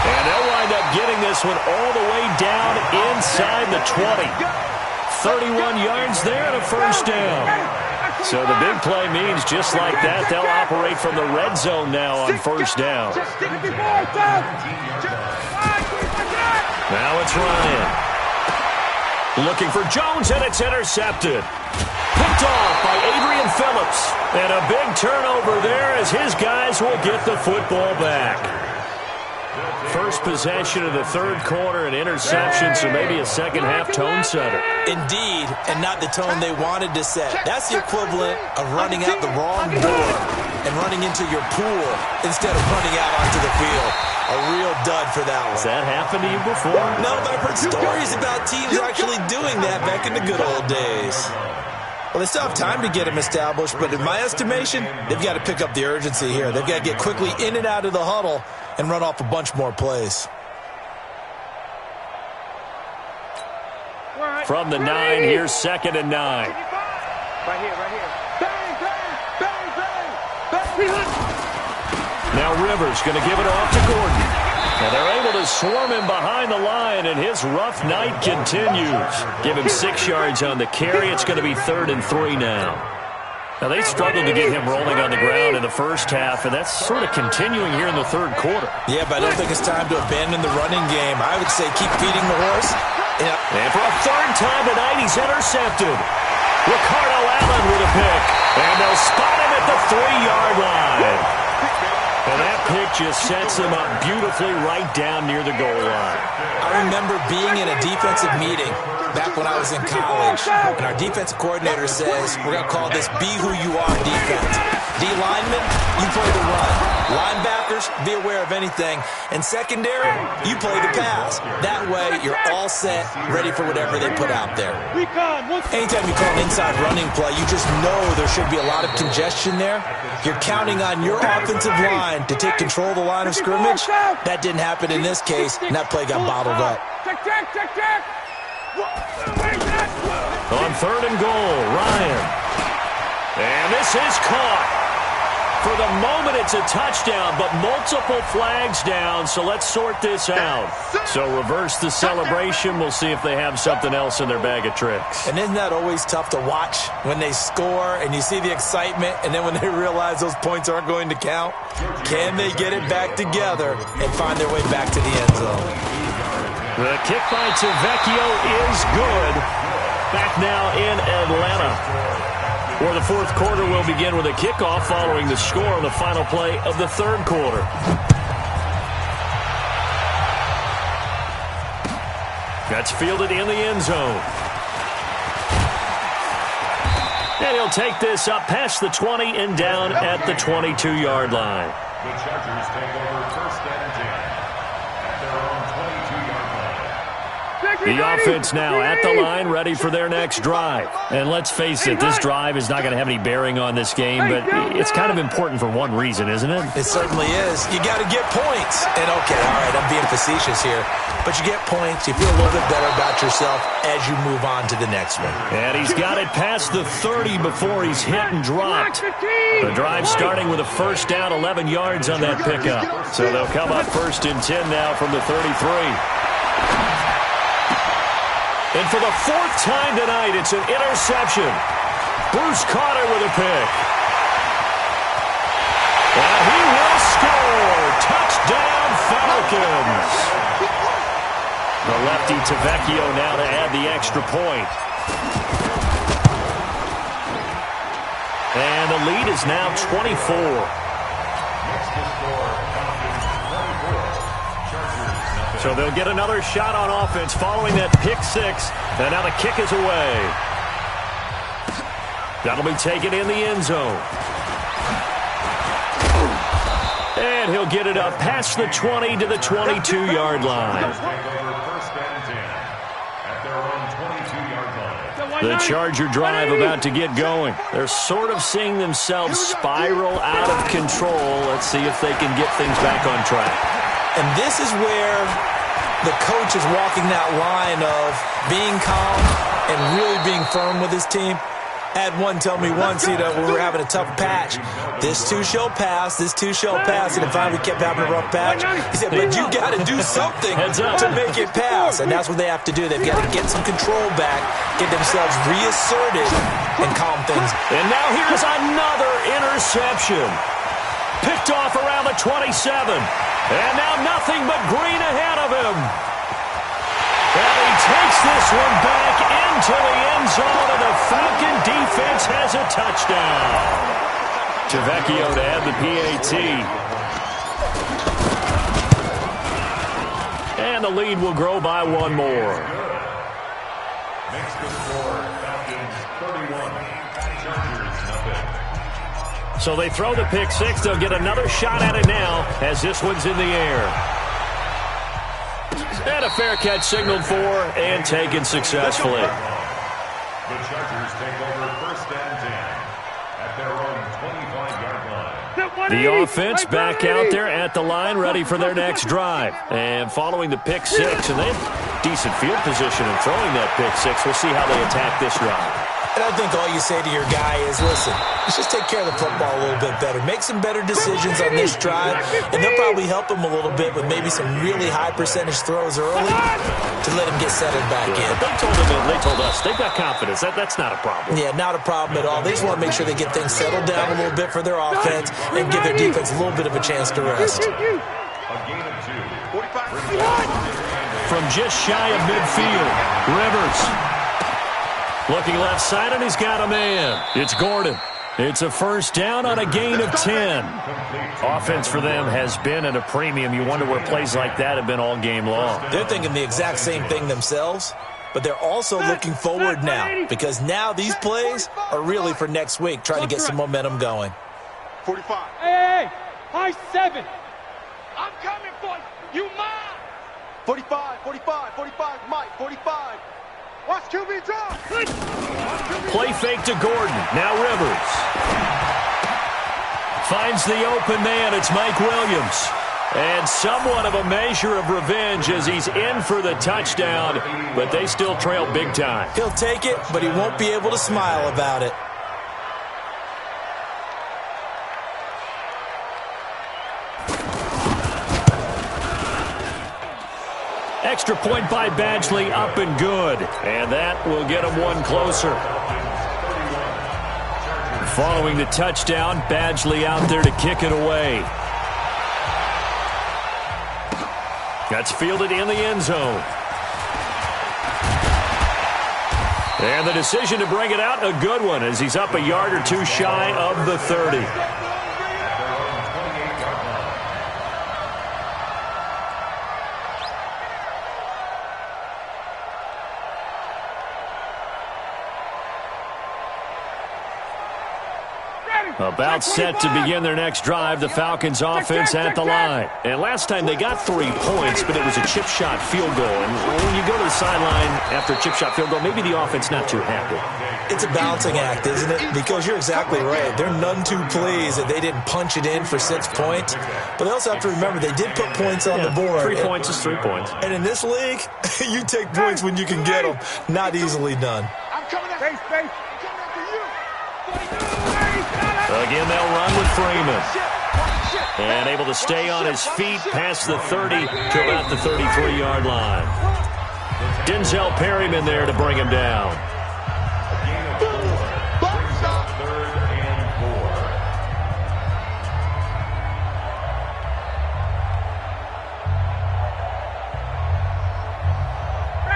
And they'll wind up getting this one all the way down inside the 20. 31 yards there and a first down. So the big play means just like that, they'll operate from the red zone now on first down. Now it's Ryan. Looking for Jones, and it's intercepted. Picked off by Adrian Phillips. And a big turnover there as his guys will get the football back. First possession of the third quarter, an interception, so maybe a second-half tone setter. Indeed, and not the tone they wanted to set. That's the equivalent of running out the wrong door and running into your pool instead of running out onto the field. A real dud for that one. Has that happened to you before? No, but I've heard stories about teams actually doing that back in the good old days. Well, they still have time to get him established, but in my estimation, they've got to pick up the urgency here. They've got to get quickly in and out of the huddle and run off a bunch more plays. From the 9, here's 2nd and 9. Right here. Bang, bang, bang, bang. Now Rivers going to give it off to Gordon. And they're able to swarm him behind the line, and his rough night continues. Give him 6 yards on the carry. It's going to be 3rd and 3 now. Now, they struggled to get him rolling on the ground in the first half, and that's sort of continuing here in the third quarter. Yeah, but I don't think it's time to abandon the running game. I would say keep feeding the horse Yep. And for a third time tonight, he's intercepted. Ricardo Allen with a pick. And they'll spot him at the 3-yard line. And that pick just sets him up beautifully right down near the goal line. I remember being in a defensive meeting back when I was in college, and our defensive coordinator says, we're going to call this Be Who You Are defense. D linemen, you play the run. Linebackers, be aware of anything. And secondary, you play the pass. That way, you're all set, ready for whatever they put out there. Anytime you call an inside running play, you just know there should be a lot of congestion there. You're counting on your offensive line to take control of the line of scrimmage. That didn't happen in this case, and that play got bottled up. On 3rd and goal, Ryan. And this is caught. For the moment, it's a touchdown, but multiple flags down, so let's sort this out. So reverse the celebration. We'll see if they have something else in their bag of tricks. And isn't that always tough to watch when they score and you see the excitement, and then when they realize those points aren't going to count? Can they get it back together and find their way back to the end zone? The kick by Tavecchio is good. Back now in Atlanta. For the 4th quarter, will begin with a kickoff following the score on the final play of the 3rd quarter. That's fielded in the end zone. And he'll take this up past the 20 and down at the 22-yard line. The Chargers take over 1st and 10 at their own 22-yard line. The offense now at the line, ready for their next drive. And let's face it, this drive is not going to have any bearing on this game, but it's kind of important for one reason, isn't it? It certainly is. You got to get points. And, okay, all right, I'm being facetious here. But you get points, you feel a little bit better about yourself as you move on to the next one. And he's got it past the 30 before he's hit and dropped. The drive starting with a first down, 11 yards on that pickup. So they'll come up 1st and 10 now from the 33. And for the 4th time tonight, it's an interception. Bruce Carter with a pick. And he will score. Touchdown, Falcons. The lefty Tavecchio now to add the extra point. And the lead is now 24. Next to score, Falcons 24. Chargers nothing. So they'll get another shot on offense following that pick 6. And now the kick is away. That'll be taken in the end zone. And he'll get it up past the 20 to the 22-yard line. The Charger drive about to get going. They're sort of seeing themselves spiral out of control. Let's see if they can get things back on track. And this is where the coach is walking that line of being calm and really being firm with his team. I had one tell me once, when we were having a tough patch, this too shall pass, this too shall pass, and finally we kept having a rough patch. He said, but you got to do something to make it pass, and that's what they have to do. They've got to get some control back, get themselves reasserted, and calm things. And now here's another interception. Picked off around the 27. And now nothing but green ahead of him. And he takes this one back into the end zone, and the Falcon defense has a touchdown. Tavecchio to add the PAT. And the lead will grow by one more. Next to score, Falcons 31. Chargers nothing. So they throw the pick 6. They'll get another shot at it now as this one's in the air. And a fair catch signaled for and taken successfully. The Chargers take over 1st and 10 at their own 25-yard line. The offense back out there at the line, ready for their next drive. And following the pick 6, and they have decent field position in throwing that pick 6. We'll see how they attack this drive. And I think all you say to your guy is, listen, let's just take care of the football a little bit better. Make some better decisions on this drive, and they'll probably help him a little bit with maybe some really high percentage throws early to let him get settled back in. They told us they've got confidence. That's not a problem. Yeah, not a problem at all. They just want to make sure they get things settled down a little bit for their offense and give their defense a little bit of a chance to rest. A gain of 2. 45. from just shy of midfield. Rivers looking left side, and he's got a man. It's Gordon. It's a first down on a gain of 10. Offense for them has been at a premium. You wonder where plays like that have been all game long. They're thinking the exact same thing themselves, but they're also looking forward now because now these plays are really for next week, trying to get some momentum going. 45. Hey, high 7. I'm coming for you. You mine. 45, 45, 45, Mike, 45. Watch QB draw. Play fake to Gordon. Now Rivers. Finds the open man. It's Mike Williams. And somewhat of a measure of revenge as he's in for the touchdown, but they still trail big time. He'll take it, but he won't be able to smile about it. Extra point by Badgley, up and good. And that will get him one closer. Following the touchdown, Badgley out there to kick it away. That's fielded in the end zone. And the decision to bring it out, a good one, as he's up a yard or two shy of the 30. About set to begin their next drive, the Falcons offense at the line. And last time they got 3 points, but it was a chip shot field goal. And when you go to the sideline after a chip shot field goal, maybe the offense not too happy. It's a balancing act, isn't it? Because you're exactly right. They're none too pleased that they didn't punch it in for 6 points. But they also have to remember they did put points on the board. 3 points is 3 points. And in this league, you take points when you can get them. Not easily done. I'm coming at you. I'm coming after you. Again, they'll run with Freeman. And able to stay on his feet past the 30 to about the 33-yard line. Denzel Perryman there to bring him down.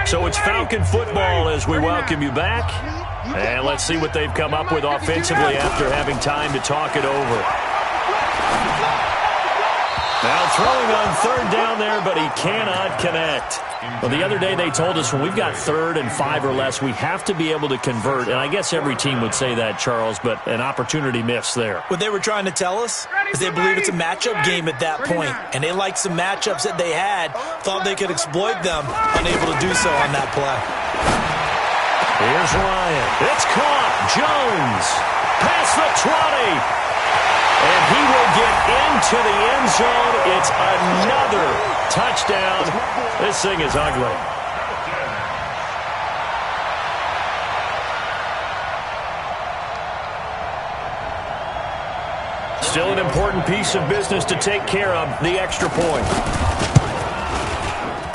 So it's Falcon football as we welcome you back. And let's see what they've come up with offensively after having time to talk it over. Now throwing on third down there, but he cannot connect. Well, the other day they told us when we've got 3rd and 5 or less, we have to be able to convert. And I guess every team would say that, Charles, but an opportunity missed there. What they were trying to tell us is they believe it's a matchup game at that point. And they liked some matchups that they had, thought they could exploit them, unable to do so on that play. Here's Ryan. It's caught. Jones past the 20. And he will get into the end zone. It's another touchdown. This thing is ugly. Still an important piece of business to take care of, the extra point.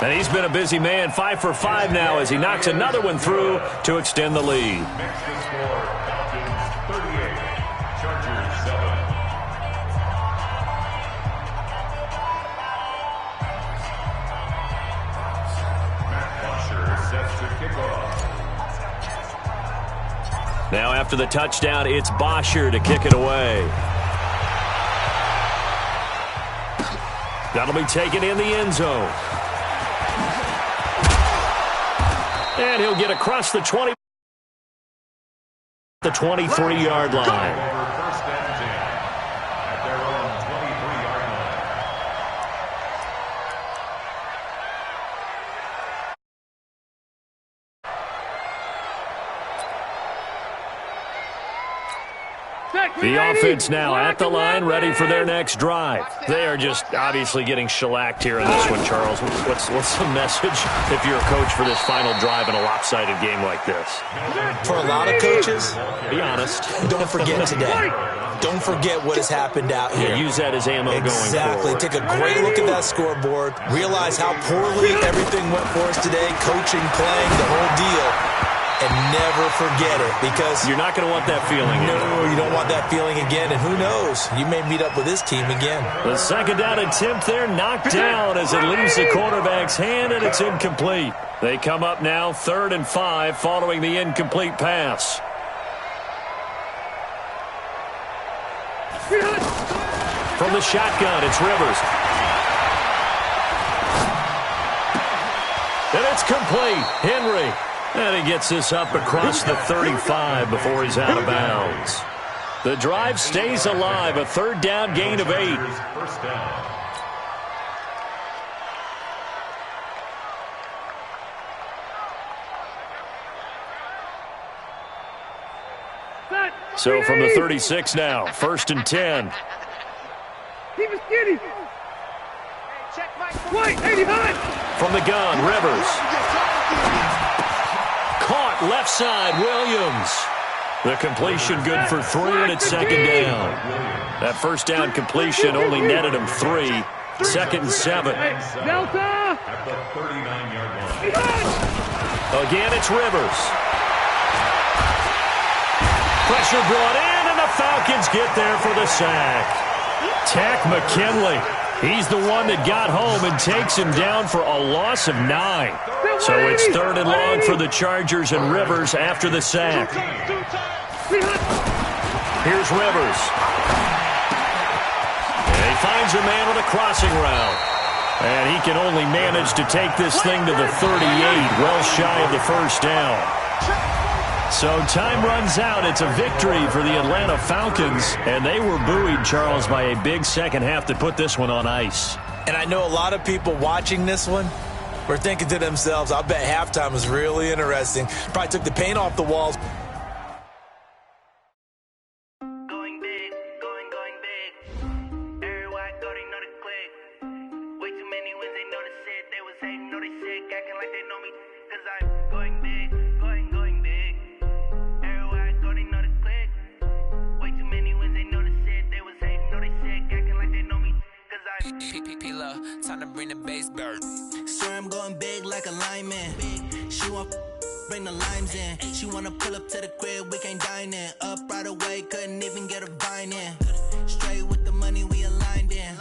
And he's been a busy man, 5 for 5 now as he knocks another one through to extend the lead. Now after the touchdown, it's Bosher to kick it away. That'll be taken in the end zone. And he'll get across the 20, the 23-yard line. The offense now at the line, ready for their next drive. They are just obviously getting shellacked here in this one, Charles. What's the message if you're a coach for this final drive in a lopsided game like this? For a lot of coaches, be honest. Don't forget today. Don't forget what has happened out here. Yeah, use that as ammo going forward. Exactly. Take a great look at that scoreboard. Realize how poorly everything went for us today. Coaching, playing, the whole deal. and never forget it, because you're not going to want that feeling. No, you don't want that feeling again, and who knows? You may meet up with this team again. The second down attempt there knocked down as it leaves the quarterback's hand, and it's incomplete. They come up now 3rd and 5 following the incomplete pass. From the shotgun, it's Rivers. And it's complete. Henry. And he gets this up across the 35 before he's out of bounds. The drive stays alive. A 3rd down gain of 8. First down. So from the 36 now, 1st and 10. Keep it skinny. White, 85. From the gun, Rivers. Caught left side, Williams. The completion good for 3, and it's 2nd down. That 1st down completion only netted him 3. 2nd and 7. Delta. At the 39-yard line. Again, it's Rivers. Pressure brought in, and the Falcons get there for the sack. Tack McKinley. He's the one that got home and takes him down for a loss of 9. So it's 3rd and long for the Chargers, and Rivers after the sack. Here's Rivers. And he finds a man with a crossing route. And he can only manage to take this thing to the 38, well shy of the 1st down. So time runs out. It's a victory for the Atlanta Falcons, and they were buoyed, Charles, by a big second half to put this one on ice. And I know a lot of people watching this one were thinking to themselves, I'll bet halftime was really interesting. Probably took the paint off the walls. Going big, going big. Everywhere I go, they know the click. Way too many wins, they know the shit. They was hating, know they sick, acting like they know me. Cause I'm going big, going big. Everywhere I go, they know the click. Way too many wins, they know the shit. They was hating, know they sick, acting like they know me. Cause I'm P-P-P-Love, time to bring the bass bird. Swear I'm going big like a lineman. She want bring the limes in. She wanna pull up to the crib, we can't dine in. Up right away, couldn't even get a vine in. Straight with the money, we aligned in.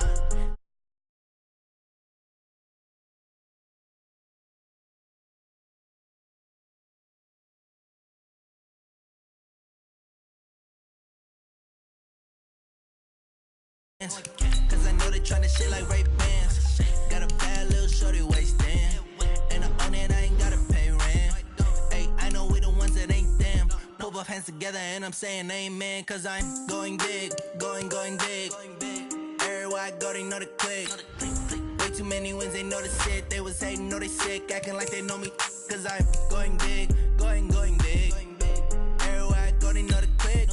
Cause I know they tryna shit like Ray-Bans. Got a bad little shorty wasting. And I own it, I ain't gotta pay rent. Hey, I know we the ones that ain't them. Pull both hands together and I'm saying amen. Cause I'm going big, going big. Everywhere I go, they know the click. Way too many wins, they know the shit. They was hating, know they sick, acting like they know me. Cause I'm going big, going big. Everywhere I go, they know the click.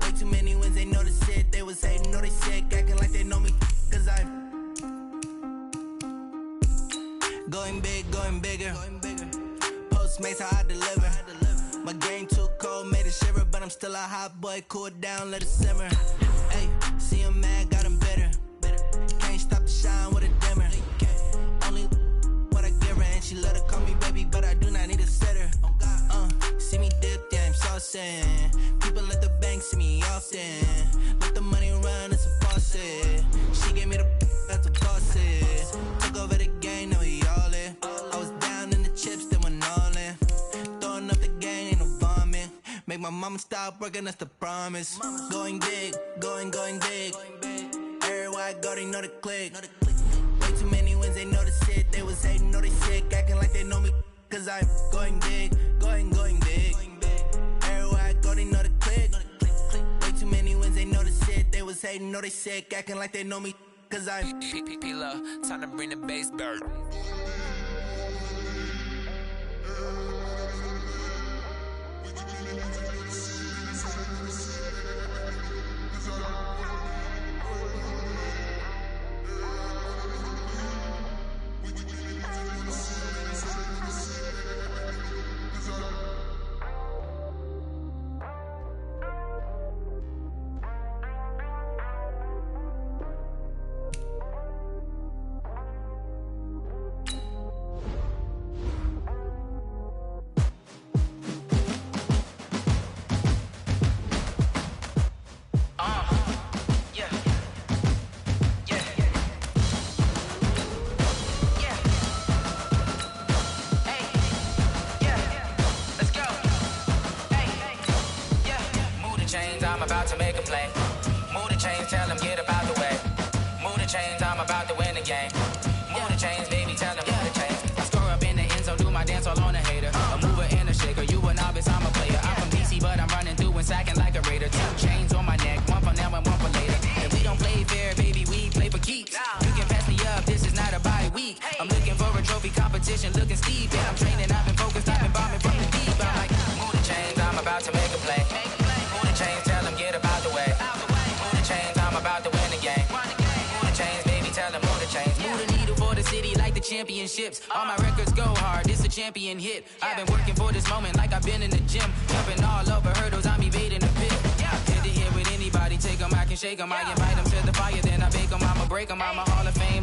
Way too many wins, they know the shit. They was hating, know they sick, acting like they know me. Cause I'm going big, going bigger. Postmates, how I deliver. My game too cold, made it shiver. But I'm still a hot boy, cool down, let it simmer. Hey, see him mad, got him bitter. Can't stop the shine with a dimmer. Only what I give her, and she let her call me baby, but I do not need a sitter. See me dip, yeah, I'm saucing. People at the bank see me often. Let the money run, it's a faucet. She gave me the that's a faucet. Took over the game, now we all in. I was down in the chips, then went all in. Throwing up the game, ain't no vomit. Make my mama stop working, that's the promise. Going big, going big. Everywhere I go, they know the click. Way too many wins, they know the shit. They was hating, know they sick, acting like they know me. Cause I'm going big, going big. Everywhere I go, they know the click. Way too many wins, they know the shit. They was hating, know they sick, acting like they know me. Cause I'm P-P-P-Love, time to bring the bass bird. play. Move the chains, tell them get up out the way. Move the chains, I'm about to win the game. Move the chains, baby, tell them move the chains. I score up in the end zone, do my dance all on a hater. A mover and a shaker, you a novice, I'm a player. I'm from DC, but I'm running through and sacking like a raider. 2 chains on my neck, one for now and one for later. If we don't play fair, baby, we play for keeps. You can pass me up, this is not a bye week. I'm looking for a trophy competition, looking steep. And I'm training, I've been focused, I've been bombing from the deep. I'm like, move the chains, I'm about to make a play. Move the chains, tell them get up out the way. Move the chains, I'm about to win the game. Move the chains, baby, tell them move the chains. Move the needle for the city like the championships. All my records go hard, this a champion hit. I've been working for this moment like I've been in the gym. Jumping all over hurdles, I'm evading the pit. Hit to hit with anybody, take them, I can shake them. I invite them to the fire, then I bake them. I'ma break them, I'm a Hall of Fame